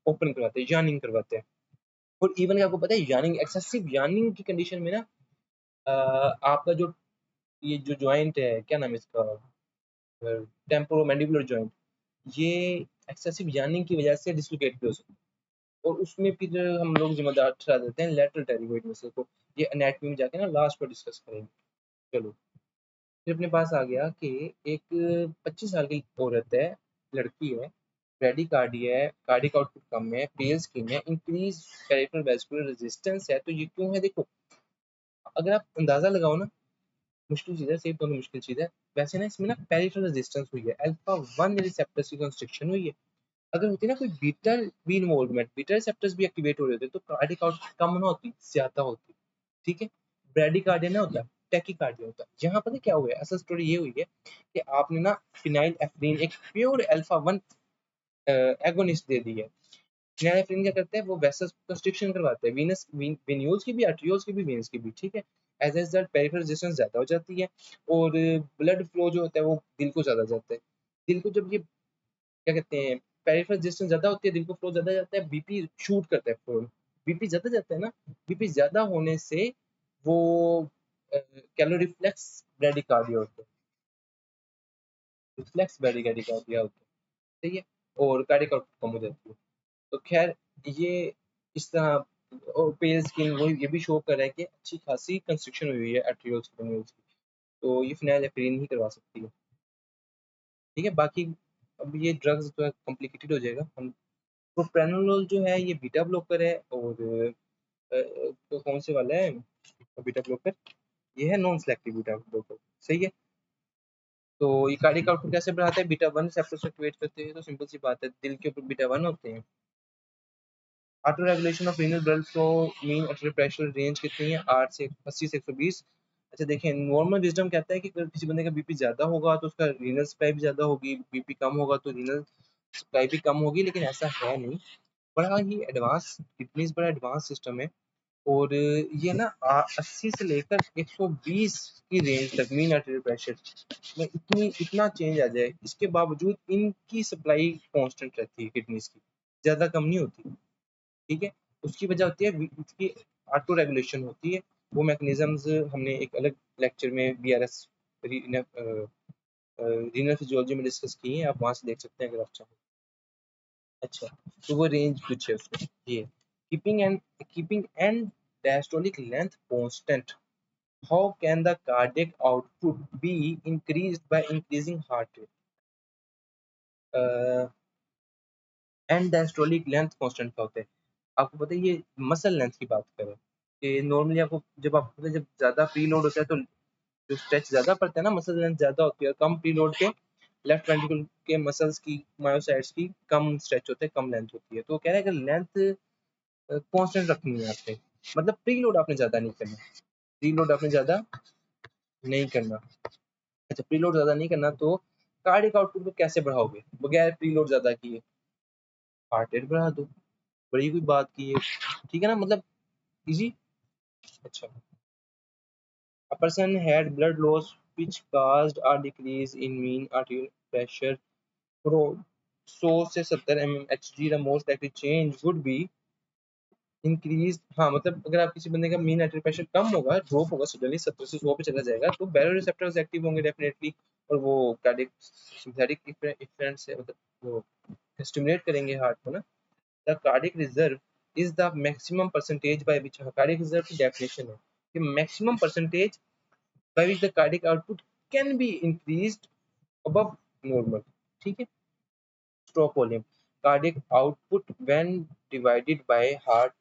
ओपन करवाते हैं, यार्निंग करवाते हैं। और इवन आपको पता है यार्निंग, एक्सेसिव यार्निंग की कंडीशन में ना आपका जो ये जो जॉइंट है, क्या नाम है इसका, टेम्पोरोमैंडिबुलर जॉइंट, ये एक्सेसिव यार्निंग की वजह से डिसलोकेट भी हो सकता है, और उसमें फिर हम लोग जिम्मेदार ठहरा देते हैं लेटरल टेरिगोइड मसल को। ये एनाटॉमी में जाके ना लास्ट पर डिस्कस करेंगे। चलो, फिर अपने पास आ गया कि एक 25 साल की औरत है, लड़की है, ब्रेडिकार्डिया है, कार्डिक आउटपुट कम है, पेल स्किन है, इंक्रीज पेरिफेरल वैस्कुलर रेजिस्टेंस है, तो ये क्यों है? देखो, अगर आप अंदाजा लगाओ ना, मुश्किल चीज़ है, सेफ दोनों मुश्किल चीज़ है। वैसे ना इसमें ना पेरिफेरल रेजिस्टेंस हुई है, अल्फा 1 रिसेप्टर्स की कंस्ट्रक्शन हुई है। अगर होती ना कोई बीटा भी इन्वॉल्वमेंट, बीटा रिसेप्टर्स भी एक्टिवेट हो रहे होते तो कार्डिक आउटपुट कम ना होती, ज्यादा होती, ठीक है। ब्रेडिकार्डिया ना होता, टैकीकार्डिया होता। यहाँ पता क्या हुआ है, असल स्टोरी ये हुई है कि आपने ना फिनाइल एफ्रीन, एक प्योर अल्फा 1 एगोनिस्ट दे दी है। फिनाइल एफ्रीन क्या करता है, वो वेसल्स कंस्ट्रिक्शन करवाता है, वीनस वेन्यूल्स की भी, आर्टरियोल्स की भी, वेन्स की भी, ठीक है। As as that peripheral resistance ज्यादा हो जाती है, और ब्लड फ्लो जो होता है वो दिल को ज्यादा जाता है। दिल को जब ये क्या कहते हैं, पेरिफेरल रेजिस्टेंस ज्यादा होती है, दिल को फ्लो ज्यादा जाता है, बीपी शूट करता है फ्लो, बीपी ज्यादा जाता है ना, बीपी ज्यादा होने से वो कैलो रिफ्लेक्स ब्रेडिकार्डिया होता है, रिफ्लेक्स ब्रेडिकार्डिया होता है, ठीक है, और कार्डियक आउटपुट कम हो जाती है। तो खैर, ये इस तरह, और पेल स्किन वो ये भी शो कर रहा है कि अच्छी खासी कंस्ट्रक्शन हुई है आर्टरियोल्स की, तो ये फिनाइल एफ्रीन ही करवा सकती है, ठीक है। बाकी अब ये ड्रग्स जो है कॉम्प्लिकेटेड हो जाएगा। हम प्रोप्रानोलोल जो है ये बीटा ब्लॉकर है, और तो कौन से वाला है बीटा ब्लॉकर, ये है नॉन सेलेक्टिव बीटा ब्लॉकर, सही है। तो ये कार्डियक आउटपुट कैसे बढ़ाता है, बीटा 1 रिसेप्टर्स को एक्टिवेट करते हैं, तो सिंपल सी बात है, दिल के ऊपर बीटा 1 होते हैं। Auto regulation of renal blood flow mean artery pressure range कितनी है, 8 से 80 से 120। अच्छा देखिए, नॉर्मल विजडम कहता है कि अगर किसी बंदे का बीपी ज्यादा होगा तो उसका रीनल सप्लाई भी ज्यादा होगी, बीपी कम होगा तो रीनल सप्लाई भी कम होगी, लेकिन ऐसा है नहीं। बड़ा ही एडवांस, किडनीज बड़ा एडवांस सिस्टम है। और ये ना 80 से लेकर 120 की रेंज तक मीन आर्टरी प्रेशर में इतना चेंज आ जाए, इसके बावजूद इनकी सप्लाई कांस्टेंट रहती है किडनीज की, ज़्यादा कम नहीं होती। ठीक है, उसकी वजह होती है इसकी ऑटो रेगुलेशन होती है। वो मैकेनिज्म्स हमने एक अलग लेक्चर में बीआरएस रीनल फिजियोलॉजी में डिस्कस की है, आप वहां से देख सकते हैं अगर आप चाहें। अच्छा, तो वो रेंज कुछ है उसमें, ये keeping and diastolic length constant, how can the cardiac output be increased by increasing heart rate. And diastolic length constant क्या होता है, आपको पता है ये मसल लेंथ की बात करें कि नॉर्मली आपको जब ज्यादा प्रीलोड होता है तो जो स्ट्रेच ज्यादा पड़ता है ना, मसल लेंथ ज्यादा होती है, और कम प्रीलोड के लेफ्ट वेंट्रिकल के मसल्स की मायोसाइट्स की कम स्ट्रेच होते हैं, कम लेंथ होती है। तो कह रहा है कि लेंथ कांस्टेंट रखनी है आपने, मतलब प्रीलोड आपने ज्यादा नहीं करना, प्रीलोड आपने ज्यादा नहीं करना। अच्छा, प्रीलोड ज्यादा नहीं करना तो कार्डियक आउटपुट को कैसे बढ़ाओगे बगैर प्रीलोड ज्यादा किए? हार्ट रेट बढ़ा दो, बड़ी कोई बात की है, ठीक है ना, मतलब इजी। अच्छा, a person had blood loss which caused a decrease in mean arterial pressure from 100 से 70 mmHg, the most likely change would be increase. हाँ, मतलब अगर आप किसी बंदे का मीन आर्टरी प्रेशर कम होगा, ड्रॉप होगा सडनली 70 से 100 पे चला जाएगा, तो बैरो रिसेप्टर्स एक्टिव होंगे डेफिनेटली, और वो कार्डियक सिंथेटिक इफेक्ट से मतलब वो स्टिमुलेट करेंगे हार्ट को ना। The cardiac reserve is the maximum percentage by which, cardiac reserve की डेफिनेशन है कि maximum percentage by which the cardiac output can be increased above normal। ठीक है, stroke volume, cardiac output when divided by heart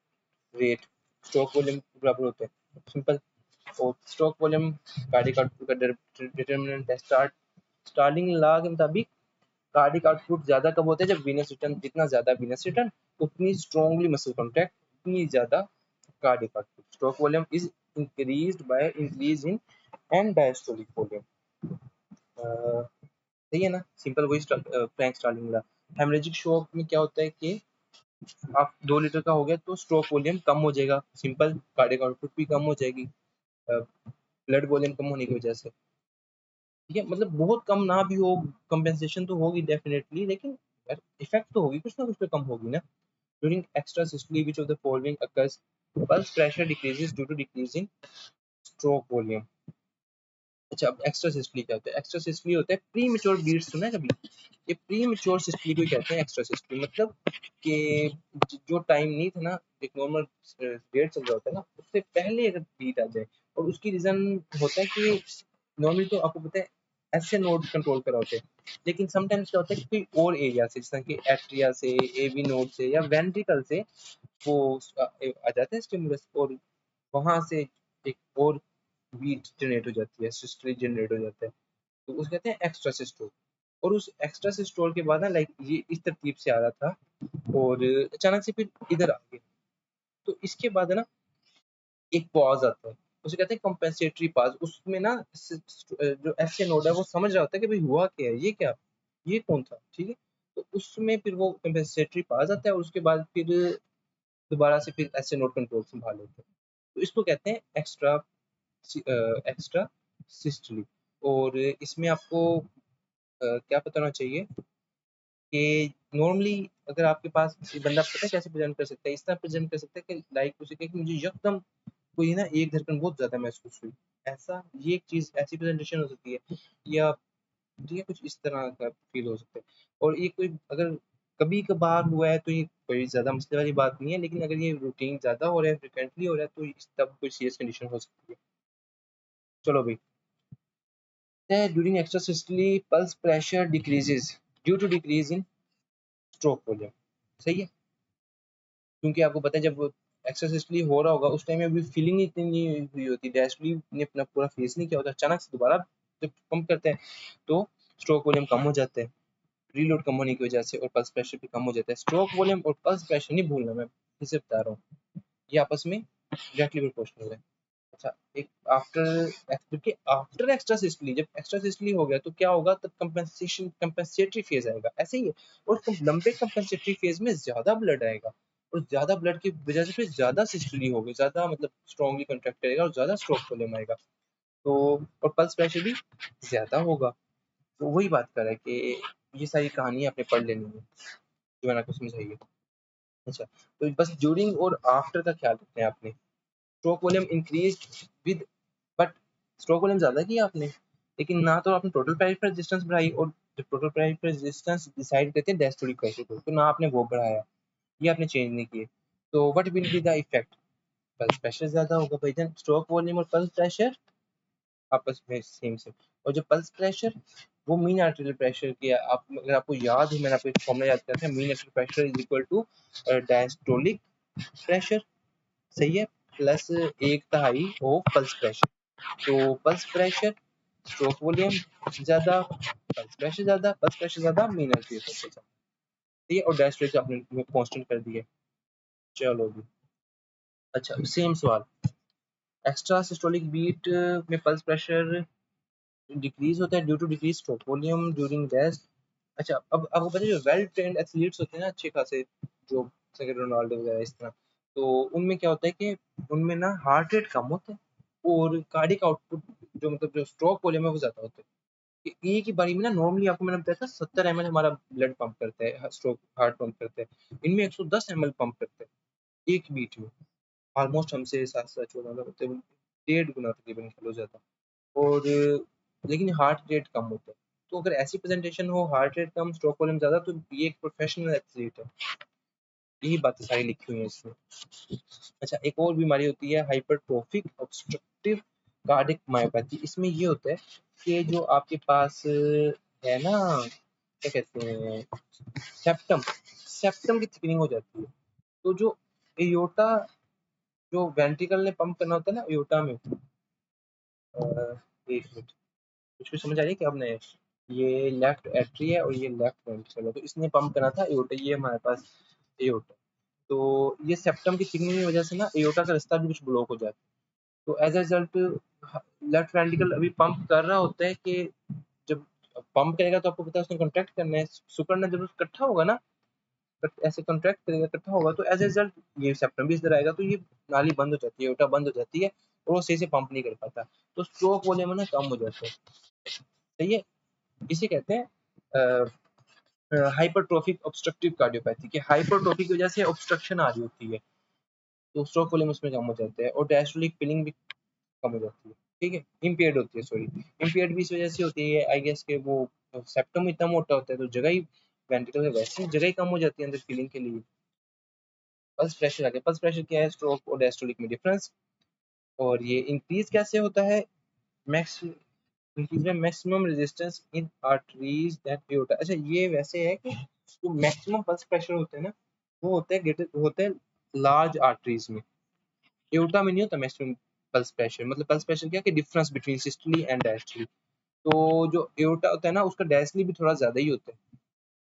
rate, stroke volume के बराबर होता है, सिंपल। और stroke volume cardiac output का डिटरमिनेंट है। स्टार्लिंग लॉ के मुताबिक कार्डिक आउटपुट ज्यादा कब होता है, जब वीनस रिटर्न, जितना ज्यादा वीनस रिटर्न उतनी स्ट्रॉन्गली मसल कॉन्टैक्ट, उतनी ज्यादा cardiac output. Stroke volume is increased by increase in and diastolic volume. सही है ना, सिंपल वही फ्रैंक स्टार्लिंग ला। हेमरेजिक शॉक में क्या होता है कि आप 2 लीटर का हो गया तो स्ट्रोक वॉल्यूम कम हो जाएगा, सिंपल, कार्डिक आउटपुट भी कम हो जाएगी ब्लड वॉल्यूम कम होने की वजह से। ठीक है, मतलब बहुत कम ना भी हो, कंपेंसेशन तो होगी डेफिनेटली, लेकिन इफेक्ट तो होगी, कुछ ना कुछ तो कम होगी ना। During extrasystole which of the following occurs, pulse pressure decreases due to decrease in stroke volume. अच्छा, अब एक्स्ट्रा सिस्टली क्या होता है? एक्स्ट्रा सिस्टली होता है प्री मेच्योर बीट्स, सुना है कभी? ये प्री मेच्योर सिस्टली को कहते हैं एक्स्ट्रा सिस्टली, मतलब कि जो टाइम नहीं था ना, एक नॉर्मल रेट चल रहा होता है ना, उससे पहले अगर बीट आ जाए। और उसकी रीजन होता है कि नॉर्मली तो आपको पता है ऐसे नोड कंट्रोल करा होते हैं, लेकिन समटाइम्स क्या होता है कि कोई और एरिया से, जैसे कि एट्रिया से, एवी नोड से या वेंट्रिकल से वो आ जाते हैं स्टिमुलस, और वहां से एक और बीट जनरेट हो जाती है, सिस्टोल जनरेट हो जाता है, तो उसे कहते हैं एक्स्ट्रा सिस्टोल। और उस एक्स्ट्रा सिस्टोल के बाद ना, लाइक ये इस तरतीब से आ रहा था और अचानक से फिर इधर आ गया, तो इसके बाद है ना एक पॉज आता है, उसे कहते हैं कंपेंसेटरी पॉज। उसमें ना जो एसए नोड है वो समझ रहा होता है कि भाई हुआ क्या है, ये क्या, ये कौन था, ठीक है। तो उसमें फिर वो कंपेंसेटरी पॉज आता है, और उसके बाद फिर दोबारा से फिर एसए नोड कंट्रोल संभाल लेते हैं। तो इसको कहते हैं एक्स्ट्रा एक्स्ट्रा सिस्टली। और इसमें आपको क्या पता होना चाहिए कि नॉर्मली अगर आपके पास बंदा, पता है कैसे प्रेजेंट कर सकता है, इस तरह प्रेजेंट कर सकता है कि लाइक उसे कहे कि मुझे एकदम कोई ना एक धड़कन बहुत ज्यादा महसूस हुई, ऐसा, ये एक चीज, ऐसी प्रेजेंटेशन हो सकती है। या ठीक है, कुछ इस तरह का फील हो सकता है। और ये कोई अगर कभी कभार हुआ है तो ये कोई ज्यादा मसले वाली बात नहीं है, लेकिन अगर ये रूटीन ज्यादा हो रहा है, फ्रिक्वेंटली हो रहा है, तो तब कोई सीरियस कंडीशन हो सकती है। चलो भाई, during extrasystole pulse pressure decreases due to decrease in stroke volume. सही है, क्योंकि आपको पता है जब एक्स्ट्रा सिस्टली हो रहा होगा उस टाइम में अभी फीलिंग इतनी नहीं हुई होती, डैशली ने अपना पूरा फेस नहीं किया होता, अचानक से दोबारा जब पंप करते हैं तो स्ट्रोक वॉल्यूम कम हो जाता है, रीलोड कम होने की वजह से, और पल्स प्रेशर भी कम हो जाता है। स्ट्रोक वॉल्यूम और पल्स प्रेशर नहीं भूलना, मैं फिर से बता रहा हूँ, ये आपस में डायरेक्टली प्रोपोर्शनल है। अच्छा, एक आफ्टर, क्योंकि आफ्टर एक्स्ट्रा सिस्टली, जब एक्स्ट्रा सिस्टली हो गया तो क्या होगा, तब कंपेंसेशन कंपेंसेटरी फेज आएगा, ऐसे ही है। और लंबे कंपेंसेटरी फेज में ज्यादा ब्लड आएगा, और ज़्यादा ब्लड की वजह से फिर ज़्यादा सिस्टोली होगी, ज़्यादा मतलब स्ट्रॉन्गली कंट्रैक्ट करेगा और ज़्यादा स्ट्रोक वॉल्यूम आएगा। तो और पल्स प्रेशर भी ज़्यादा होगा। तो वही बात कर रहा है कि ये सारी कहानी आपने पढ़ लेनी है जो मैंने आपको समझाई है। अच्छा, तो बस ड्यूरिंग और आफ्टर का ख्याल रखना है आपने। Stroke volume increase with, but stroke volume ज़्यादा किया आपने, लेकिन ना तो आपने टोटल पेरिफेरल रेजिस्टेंस बढ़ाई, और जब टोटल पेरिफेरल रेजिस्टेंस डिसाइड करते हैं डायस्टोलिक प्रेशर को, तो ना आपने वो बढ़ाया, ये आपने चेंज नहीं किए। तो what will be the effect? Pulse pressure ज़्यादा होगा भाई जान। स्ट्रोक वॉल्यूम और पल्स प्रेशर आपस में सेम सेम। और जो पल्स प्रेशर वो मीन आर्टेरियल प्रेशर की, आप अगर आपको याद हो, मैंने आपको एक फॉर्मूला याद करते हैं, mean arterial pressure is equal to diastolic pressure, सही है, प्लस एक तिहाई ऑफ पल्स प्रेशर। तो पल्स प्रेशर, स्ट्रोक वॉल्यूम ज़्यादा, पल्स प्रेशर ज़्यादा, पल्स प्रेशर ज़्यादा, मीन आर्टेरियल प्रेशर ज़्यादा, ठीक है, और डायस्टोलिक आपने कांस्टेंट कर दिया। चलो भी अच्छा, सेम सवाल, एक्स्ट्रा सिस्टोलिक बीट में पल्स प्रेशर डिक्रीज होता है due to decrease stroke volume during rest. अच्छा, अब आपको पता है जो वेल ट्रेन्ड एथलीट्स होते हैं ना, अच्छे खासे, जो जैसे रोनाल्डो वगैरह इस तरह, तो उनमें क्या होता है कि उनमें ना हार्ट रेट कम होता है और कार्डियक आउटपुट, जो मतलब जो स्ट्रोक वॉल्यूम है वो ज़्यादा होता है। एक ही बारी में ना, नॉर्मली आपको मैंने बताया था 70 ml हमारा ब्लड पंप करता है, स्ट्रोक हार्ट पंप करता है, इनमें 110 ml पंप करते हैं एक बीट में। ऑलमोस्ट हमसे 7 से 14 मतलब 1.5 गुना तकरीबन कह लो ज़्यादा। और लेकिन हार्ट रेट कम होता है। तो अगर ऐसी प्रेजेंटेशन हो, हार्ट रेट कम, स्ट्रोक वॉल्यूम ज़्यादा, तो ये एक प्रोफेशनल एथलीट है। यही बातें सारी लिखी हुई हैं इसमें। अच्छा, एक और बीमारी होती है हाइपरट्रोफिक ऑब्स्ट्रक्टिव कार्डियक मायोपैथी। इसमें ये होता है कि जो आपके पास है ना, क्या कहते हैं, सेप्टम, सेप्टम की थिकनिंग हो जाती है। तो जो एयोटा, जो वेंट्रिकल ने पंप करना होता है ना एयोटा में, एक मिनट, कुछ समझ आ रही है क्या आपने? ये लेफ्ट एट्री है और ये लेफ्ट वेंट्रिकल है, तो इसने पंप करा था एओर्टा, ये हमारे पास एओर्टा। तो ये सेप्टम की थिकनिंग की वजह से ना एओर्टा का रास्ता भी कुछ ब्लॉक हो जाता है। तो as a result left ventricle अभी पंप कर रहा होता है कि जब पंप करेगा तो आपको पता है उसने कॉन्ट्रैक्ट करना है, सुकड़ना जब इकट्ठा होगा ना, ऐसे कॉन्ट्रैक्ट करेगा, इकट्ठा होगा, तो एज ए रिजल्ट ये सेप्टम भी इधर आएगा, तो ये नाली बंद हो जाती है, एओर्टा बंद हो जाती है और वो सही से पंप नहीं कर पाता, तो स्ट्रोक वॉल्यूम ना कम हो जाता है। सही है, इसे कहते हैं हाइपरट्रोफिक ऑब्स्ट्रक्टिव कार्डियोपैथी, के हाइपरट्रोफी की वजह से ऑब्स्ट्रक्शन आ रही होती है, तो स्ट्रोक वॉल्यूम उसमें कम हो जाता है और डायस्टोलिक फिलिंग भी कम हो जाती है, ठीक है, इम्पेयर्ड होती है, सॉरी, इम्पेयर्ड भी इस वजह से होती है आई गेस के वो सेप्टम इतना मोटा होता है तो जगह ही, वेंट्रिकल में वैसे ही जगह ही कम हो जाती है अंदर फिलिंग के लिए। पल्स प्रेशर आ गया, पल्स प्रेशर क्या है, स्ट्रोक और डायस्टोलिक में डिफरेंस, और ये इंक्रीज कैसे होता है, मैक्स इंक्रीज में maximum resistance in arteries that aorta. अच्छा, ये वैसे है कि जो मैक्सिमम पल्स प्रेशर होता है ना, वो होता है ग्रेटर, होता है लार्ज आर्टरीज में, एओर्टा में नहीं होता मैक्सिमम पल्स प्रेशर। मतलब पल्स प्रेशर क्या है कि डिफरेंस बिटवीन सिस्टोली एंड डायस्टोली, तो जो एओर्टा होता है ना उसका डायस्टोली भी थोड़ा ज्यादा ही होता है,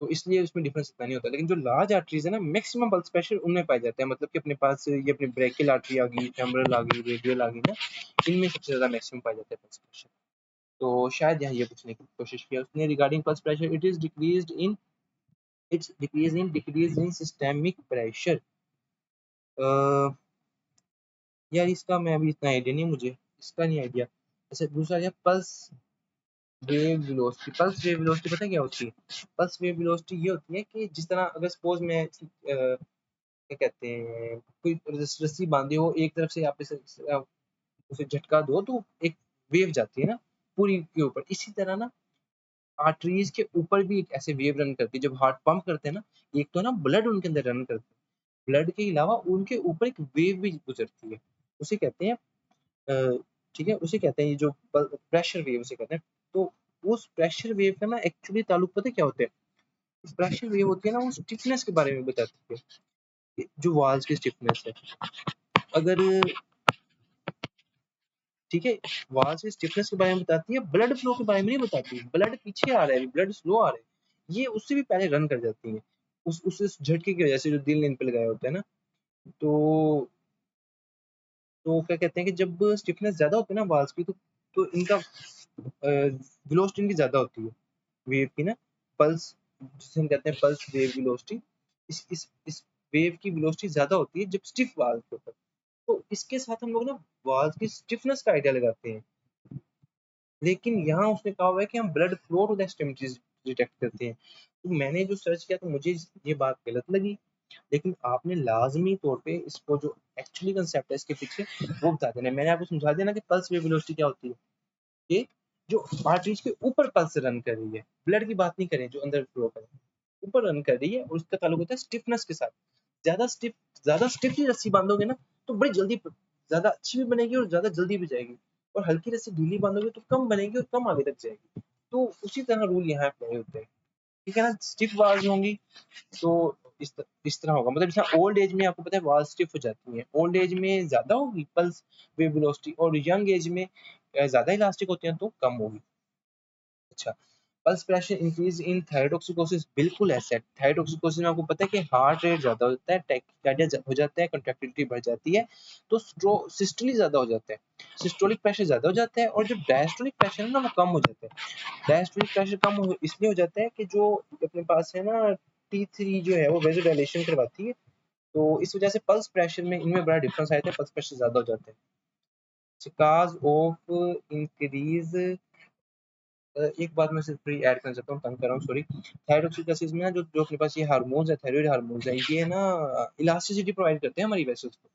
तो इसलिए उसमें डिफरेंस इतना नहीं होता। लेकिन जो लार्ज आर्टरीज है ना, मैक्सिमम पल्स प्रेशर उनमें पाया जाता है, मतलब कि अपने पास ये अपनी ब्रेकियल आर्टरी आ गई, फेमोरल आ गई, रेडियल आ गई ना, इनमें सबसे ज्यादा मैक्सिमम पाया जाता है पल्स प्रेशर। तो शायद यहाँ ये पूछने की कोशिश किया उसने regarding pulse pressure, it's decrease in systemic pressure. यार इसका मैं अभी इतना आइडिया नहीं मुझे, इसका नहीं आइडिया। अच्छा, दूसरा है pulse wave velocity. Pulse wave velocity पता है क्या होती है? पल्स वेव वेलोसिटी ये होती है कि जिस तरह अगर सपोज मैं क्या कहते हैं, कोई रस्सी बांधे हो एक तरफ से, आप इसे उसे झटका दो तो एक वेव जाती है ना पूरी के ऊपर, इसी तरह ना आर्टरीज के ऊपर भी एक ऐसे वेव रन करती है जब हार्ट पंप करते हैं ना, एक तो ना ब्लड उनके अंदर रन करता है, ब्लड के अलावा उनके ऊपर एक वेव भी गुजरती है, उसे कहते हैं ठीक है, उसे कहते हैं ये जो प्रेशर वेव उसे कहते हैं। तो उस प्रेशर वेव का ना एक्चुअली ताल्लुक पता है क्या होता है? प्रेशर वेव होती है ना, वो स्टिफनेस के बारे में बताती है, जो वॉल्स की स्टिफनेस है। अगर ठीक है, वॉल्स की स्टिफनेस के बारे में बताती है, ब्लड फ्लो के बारे में नहीं बताती। ब्लड पीछे आ रहा है, ब्लड स्लो आ रहा है, ये उससे भी पहले रन कर जाती है, उस झटके की वजह से जो दिल ने इन पे लगाया होता है ना। तो क्या कहते हैं कि जब स्टिफनेस ज्यादा होती है ना वॉल्स की, तो इनका वेलोसिटी इनकी ज्यादा होती है, वेव की ना, पल्स जिसे हम कहते हैं पल्स वेव वेलोसिटी। इस वेव की वेलोसिटी ज़्यादा होती है जब स्टिफ वाल्व के ऊपर। तो इसके साथ हम लोग ना वाल्व की स्टिफनेस का आइडिया लगाते हैं। लेकिन यहाँ उसने कहा हुआ है कि हम blood flow to the extremities detect करते हैं। तो मैंने जो सर्च किया तो मुझे ये बात गलत लगी। लेकिन आपने लाज़मी तौर पे इसको जो एक्चुअली कांसेप्ट है इसके पीछे वो बता देना है। मैंने आपको समझा दिया ना कि पल्स वेव वेलोसिटी क्या होती है। ये जो आर्टरीज के ऊपर पल्स रन कर रही है, ब्लड की बात नहीं करें जो अंदर फ्लो कर रही है, ऊपर रन कर रही है और उसका ताल्लुक होता है स्टिफनेस के साथ। ज़्यादा स्टिफ ज़्यादा स्टिफली रस्सी बांधोगे ना तो बड़ी जल्दी ज़्यादा अच्छी भी बनेगी और ज़्यादा जल्दी भी जाएगी, और हल्की रस्सी ढीली बांधोगे तो कम बनेगी और कम आगे तक जाएगी। तो उसी तरह रूल यहाँ अप्लाई होते हैं, ठीक है ना। स्टिफ वाल्व होंगी तो इस तरह होगा, मतलब जैसे ओल्ड एज में आपको पता है वाल स्टिफ हो जाती है, ओल्ड एज में ज्यादा होगी पल्स वेव वेलोसिटी, और यंग एज में ज्यादा इलास्टिक होती है तो कम होगी। अच्छा, pulse pressure increase in thyrotoxicosis, बिल्कुल ऐसा है। थायरोटॉक्सिकोसिस में आपको पता है कि हार्ट रेट ज्यादा होता है, टैकिकार्डिया हो जाता है, कंट्रैक्टिलिटी बढ़ जाती है, तो सिस्टोलिक ज्यादा हो जाता है, सिस्टोलिक प्रेशर ज्यादा हो जाता है, और जो डायस्टोलिक प्रेशर है ना वो कम हो जाता है। डायस्टोलिक प्रेशर कम इसलिए हो जाता है कि जो अपने पास है ना T3 जो है वो वेजोडाइलेशन करवाती है, तो इस वजह से पल्स प्रेशर में इनमें बड़ा डिफरेंस आया था, पल्स प्रेशर ज्यादा हो जाता है। काज ऑफ इंक्रीज, एक बात मैं सिर्फ ऐड करना चाहता हूँ, तंग कर रहा हूँ सॉरी। थायरोक्सिकोसिस में ना जो जो अपने पास ये हार्मोन्स है, थायराइड हार्मोन्स है, ये ना इलास्टिसिटी प्रोवाइड करते हैं हमारी वेसल्स को।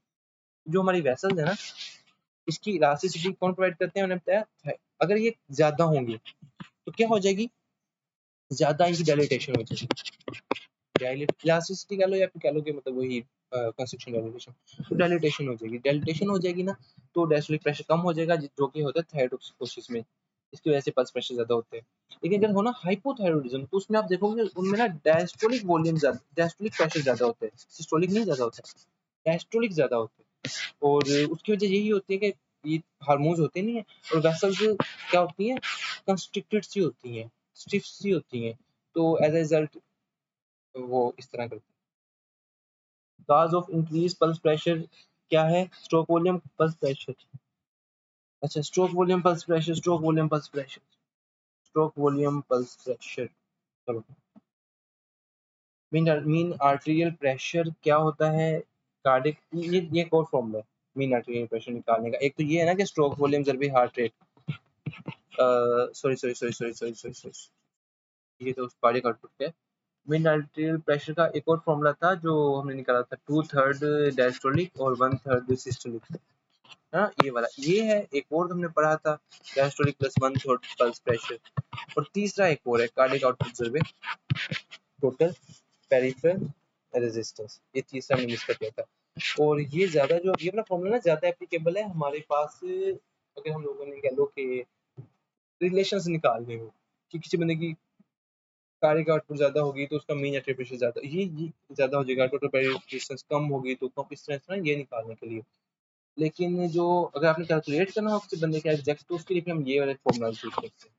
जो हमारी वेसल्स है ना इसकी इलास्टिसिटी कौन प्रोवाइड करते हैं, मैंने बताया अगर ये ज्यादा होंगे तो क्या हो जाएगी, ज्यादा इनकी डायलिटेशन हो जाएगी। इलास्टिसिटी कह लो या फिर कह लो कि मतलब वही कंस्ट्रक्शन डायलिटेशन, तो डायलिटेशन हो जाएगी, डायलिटेशन हो जाएगी ना तो डायस्टोलिक प्रेशर कम हो जाएगा, जो कि होता है थायरोटॉक्सिकोसिस में, इसकी वजह से पल्स प्रेशर ज्यादा होते हैं। लेकिन अगर हो ना हाइपोथायरॉयडिज्म तो उसमें आप देखोगे उनमें ना डायस्टोलिक वॉल्यूम ज्यादा, डायस्टोलिक प्रेशर ज्यादा होता है, सिस्टोलिक नहीं ज्यादा होता है, डायस्टोलिक ज्यादा होता है। और उसकी वजह यही होती है कि ये हार्मोन्स होते नहीं है और वेसल्स क्या होती हैं, कंस्ट्रिक्टेड सी होती हैं, स्टिफ सी होती हैं, तो एज ए रिजल्ट वो इस तरह करते हैं। Cause of increase pulse pressure क्या है, स्ट्रोक वॉल्यूम पल्स प्रेशर। अच्छा, stroke volume pulse pressure, stroke volume pulse pressure, stroke volume pulse pressure. चलो, मीन आर्टेरियल प्रेशर क्या होता है, कार्डिक, ये एक और फॉर्मूला है मीन आर्टेरियल प्रेशर निकालने का। एक तो ये है ना कि स्ट्रोक वॉल्यूम जब heart rate, sorry sorry sorry sorry sorry sorry sorry, ये तो कार्डिक आउटपुट है। मीन आर्टेरियल प्रेशर का एक और फॉर्मूला था जो हमने निकाला था, 2/3 डायस्टोलिक और 1/3 सिस्टोलिक। हाँ ये वाला, ये है। एक और हमने पढ़ा था डायस्टोलिक प्लस 1/3 पल्स प्रेशर। और तीसरा एक और है कार्डिक आउटपुट सर्वे टोटल पेरिफेरल रेजिस्टेंस, ये तीसरा मैंने इसका किया था। और ये ज्यादा जो ये वाला फॉर्मूला ना ज्यादा एप्लीकेबल है हमारे पास, अगर हम लोगों ने कह लो कि रिलेशंस निकालने हो कि किसी बंदे की कार्डिक आउटपुट ज्यादा होगी तो उसका मीन आर्टरी प्रेशर ज्यादा, ये ज्यादा हो जाएगा, टोटल पेरिफेरल रेजिस्टेंस कम होगी तो कम, इस तरह से ना ये निकालने के लिए। लेकिन जो अगर आपने कैलकुलेट करना हो किसी बंदे का एग्जैक्ट तो उसके लिए फिर हम ये वाले फॉर्मूला यूज करते हैं,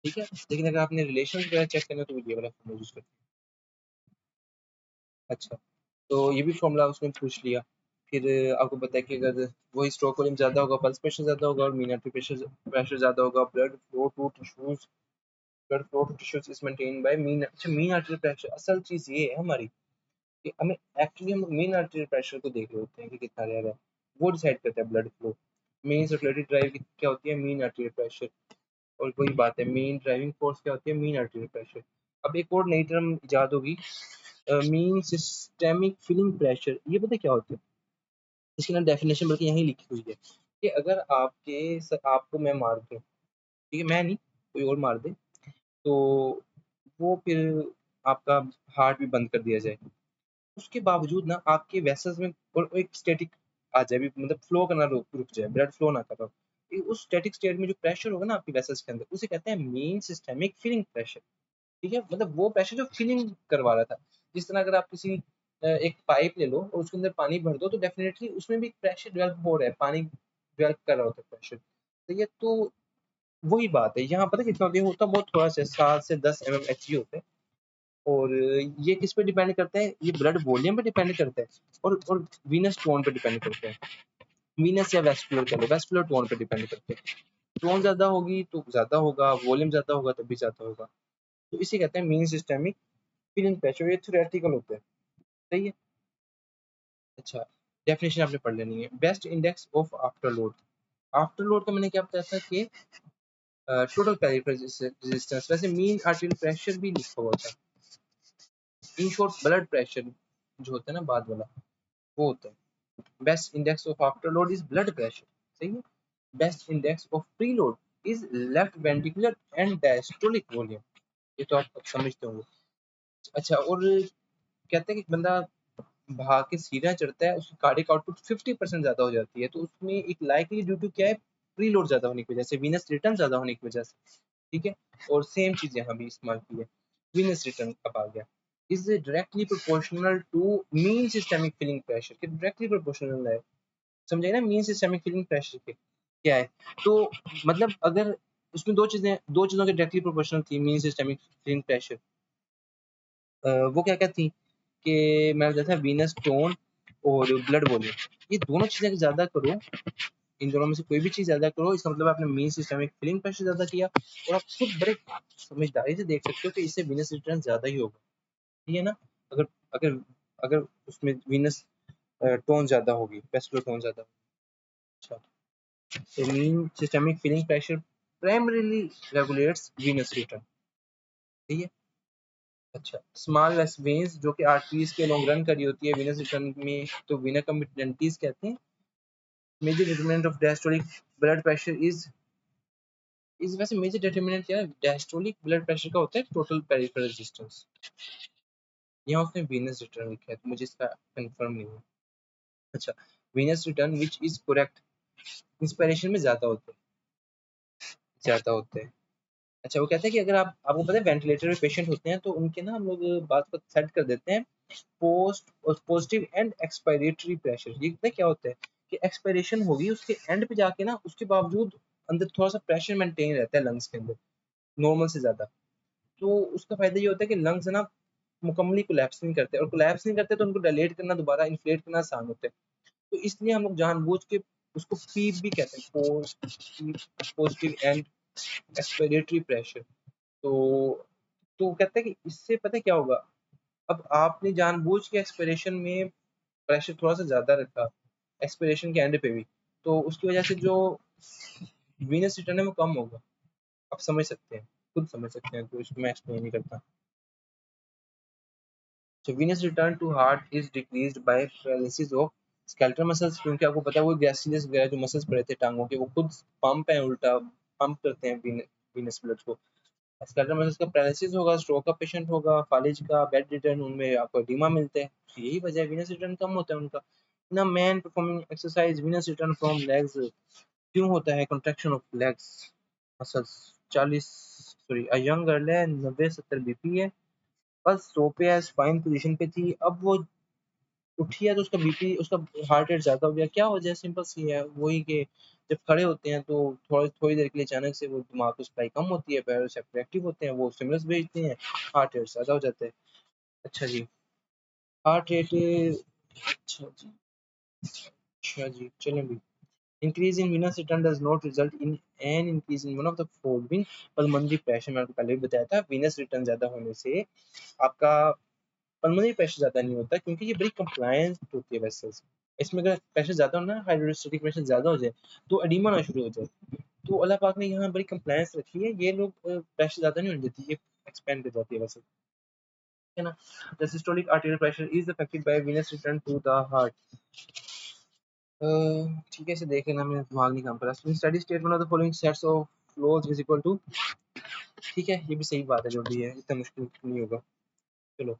ठीक है। लेकिन अगर आपने रिलेशन वगैरह चेक करना है तो ये वाला फॉर्मूला यूज करते हैं। अच्छा, तो ये भी फॉर्मूला उसने पूछ लिया। फिर आपको पता है कि अगर वही स्ट्रोक वॉल्यूम ज्यादा होगा पल्स प्रेशर ज्यादा होगा और मीन आर्टरी प्रेशर प्रेशर ज्यादा होगा, blood flow to tissues is maintain by mean. अच्छा, मीन आर्टरी प्रेशर असल चीज ये है हमारी कि हमें एक्चुअली हम मीन आर्टरी प्रेशर को देख रहे होते हैं कि कितना रह रहा है, वो डिसाइड करता है blood flow. Main circulatory drive क्या होती है, मीन आर्टरी प्रेशर। और वही बात है, मेन ड्राइविंग फोर्स क्या होती है, मीन आर्टरी प्रेशर। अब एक और नई टर्म इजाद होगी, मीन सिस्टेमिक फिलिंग प्रेशर, ये पता क्या होता है, इसकी ना डेफिनेशन बल्कि यहीं लिखी हुई है कि अगर आपको मैं मार दूं, ठीक है, मैं नहीं कोई और मार दे, तो वो फिर आपका हार्ट भी बंद कर दिया जाए, उसके बावजूद ना आपके वेसल्स में और एक स्टैटिक आ जाए भी, मतलब फ्लो करना रुक जाए, ब्लड फ्लो ना कर रहा हो, उस स्टैटिक स्टेट में जो प्रेशर होगा ना आपकी वेसल्स के अंदर उसे कहते हैं मेन सिस्टेमिक फिलिंग प्रेशर, ठीक है। मतलब वो प्रेशर जो फिलिंग करवा रहा था, जिस तरह अगर आप किसी एक पाइप ले लो और उसके अंदर पानी भर दो तो डेफिनेटली उसमें भी प्रेशर डेवलप हो रहा है, पानी डेवलप कर रहा होता है प्रेशर, तो ये तो वही बात है। यहाँ पता है कितना होता है, बहुत थोड़ा सा 7 से 10 mmHg होता है। और ये किस पे डिपेंड करता है, ये ब्लड वॉल्यूम पे डिपेंड करता है और वीनस टोन पे डिपेंड करता है, वीनस या वेस्कुलर कह लो, वेस्कुलर टोन पे डिपेंड करते हैं। टोन ज्यादा होगी तो ज्यादा होगा, वॉल्यूम ज्यादा होगा तब भी ज्यादा होगा। तो इसे कहते हैं मीन सिस्टेमिक फिलिंग प्रेशर, ये थ्योरेटिकल होता है, सही है। अच्छा, डेफिनेशन आपने पढ़ लेनी है। Best index of afterload. Afterload का मैंने क्या बताया था कि टोटल पेरिफेरल रेजिस्टेंस, वैसे मीन आर्टेरियल प्रेशर भी लिखा हुआ था। इन शॉर्ट ब्लड प्रेशर जो होता है ना बाद वाला, वो होता है। Best index of afterload is blood pressure, सही है। Best index of preload is left ventricular and diastolic volume, ये तो आप समझते होंगे। अच्छा, और कहते हैं कि बंदा भाग के सीधा चढ़ता है, उसकी कार्डियक आउटपुट 50% ज्यादा हो जाती है, तो उसमें एक लाइकली ड्यू टू क्या है, प्रीलोड ज्यादा होने की वजह से, वीनस रिटर्न ज्यादा होने की वजह से, ठीक है। और सेम चीज यहाँ भी इस्तेमाल की है, वीनस रिटर्न अब आ गया। Is directly proportional to mean systemic filling pressure, के डायरेक्टली प्रोपोर्शनल है, समझे ना, मीन सिस्टेमिक फिलिंग प्रेशर के क्या है। तो मतलब अगर उसमें दो चीजों के डायरेक्टली प्रोपोर्शनल थी, मीन सिस्टेमिक फिलिंग प्रेशर, वो क्या क्या थी कि मैं बताया था वीनस टोन और ब्लड वॉल्यूम, ये दोनों चीजें ज्यादा करो, इन दोनों में से कोई भी चीज ज्यादा करो, इसका मतलब आपने मीन सिस्टमिक फिलिंग प्रेशर ज्यादा किया, और आप खुद बड़े समझदारी से देख सकते हो कि इससे वीनस रिटर्न ज्यादा ही होगा, ठीक है ना। अगर अगर अगर उसमें वीनस टोन ज्यादा होगी, वेस्कुलर टोन ज्यादा। अच्छा, तो mean systemic filling pressure primarily regulates venous return, ठीक है। अच्छा, स्मॉल वेन्स जो कि आर्टरीज के लॉन्ग रन करी होती है वीनस रिटर्न में, तो वीना कमिटेंटीज कहते हैं। Major determinant of diastolic blood pressure is वैसे मेजर डिटरमिनेंट क्या है डायस्टोलिक ब्लड प्रेशर का, होता है टोटल पेरिफेरल रेजिस्टेंस। यहाँ उसने वीनस रिटर्न लिखा है, तो मुझे इसका कंफर्म नहीं है। अच्छा, venous return which is correct, inspiration में ज्यादा होते हैं। अच्छा, वो कहते हैं कि अगर आपको पता है वेंटिलेटर में पेशेंट होते हैं, तो उनके ना हम लोग बात को सेट कर देते हैं पोस्ट और पॉजिटिव एंड एक्सपायरेटरी प्रेशर। ये पता है क्या होता है कि एक्सपायरेशन होगी उसके एंड पे जाके ना, उसके बावजूद अंदर थोड़ा सा प्रेशर मेंटेन रहता है लंग्स के अंदर, नॉर्मल से ज्यादा। तो उसका फायदा ये होता है कि लंग्स ना मुकम्मली कोलैप्स नहीं करते, और कोलैप्स नहीं करते तो उनको डायलेट करना, दोबारा इन्फ्लेट करना आसान होता है। तो इसलिए हम लोग जानबूझ के उसको पीप भी कहते हैं, पॉजिटिव एंड एक्सपायरेटरी प्रेशर। तो कहते हैं कि इससे पता है क्या होगा, अब आपने जानबूझ के एक्सपायरेशन में प्रेशर थोड़ा सा ज्यादा रखा, एक्सपायरेशन के एंड पे भी, तो उसकी वजह से जो वीनस रिटर्न है वो कम होगा। आप समझ सकते हैं, खुद समझ सकते हैं, तो इसको मैं एक्सप्लेन नहीं करता। So venous return to heart is decreased by paralysis of skeletal muscles, क्योंकि आपको पता है वो ग्रेसिलिस वगैरह जो मसल्स पड़े थे टांगों के, वो खुद पंप है, उल्टा पंप करते हैं वीनस ब्लड को। स्केलेटल मसल्स का पैरालिसिस होगा, स्ट्रोक का पेशेंट होगा, फालिज का बेड रिटर्न, उनमें आपको एडिमा मिलते हैं, यही वजह है वीनस रिटर्न कम होता है उनका। ना man performing exercise venous return from legs क्यों होता है, contraction of legs muscles. 40 sorry a young girl है, 90-70 बीपी है, बस सो पे है, स्पाइन पोजीशन पे थी, अब वो उठी है तो उसका बीपी, उसका हार्ट रेट ज्यादा हो गया। क्या वजह है, सिंपल सी है, वही कि जब खड़े होते हैं तो थोड़ी थोड़ी देर के लिए अचानक से वो दिमाग की सप्लाई कम होती है, पैरासेप्टर एक्टिव होते हैं, वो स्टिमुलस भेजते हैं, हार्ट रेट ज्यादा हो जाता है। अच्छा जी, हार्ट रेट, अच्छा जी, अच्छा जी, चलें भी। Increase in venous return does not result in an increase in one of the following pulmonary pressure, मैंने आपको पहले भी बताया था, venous return ज्यादा होने से आपका पल्मोनरी प्रेशर ज्यादा नहीं होता, क्योंकि ये बड़ी कंप्लायंस होती है वेसल्स। इसमें अगर प्रेशर ज्यादा होना, हाइड्रोस्टेटिक प्रेशर ज्यादा हो जाए, तो एडिमा होना शुरू हो जाए। तो अल्लाह पाक ने यहाँ बड़ी कंप्लायंस रखी है, ये लोग प्रेशर ज्यादा नहीं होने देती, ये एक्सपेंड कर जाती है वैसे, है ना। The systolic arterial pressure is affected by venous return to the heart. ठीक है, इसे देख लेना, मेरा दिमाग नहीं काम कर रहा। Steady state one of the following sets of flows is equal to, ठीक है, ये भी सही बात है, जो भी है इतना मुश्किल नहीं होगा। चलो,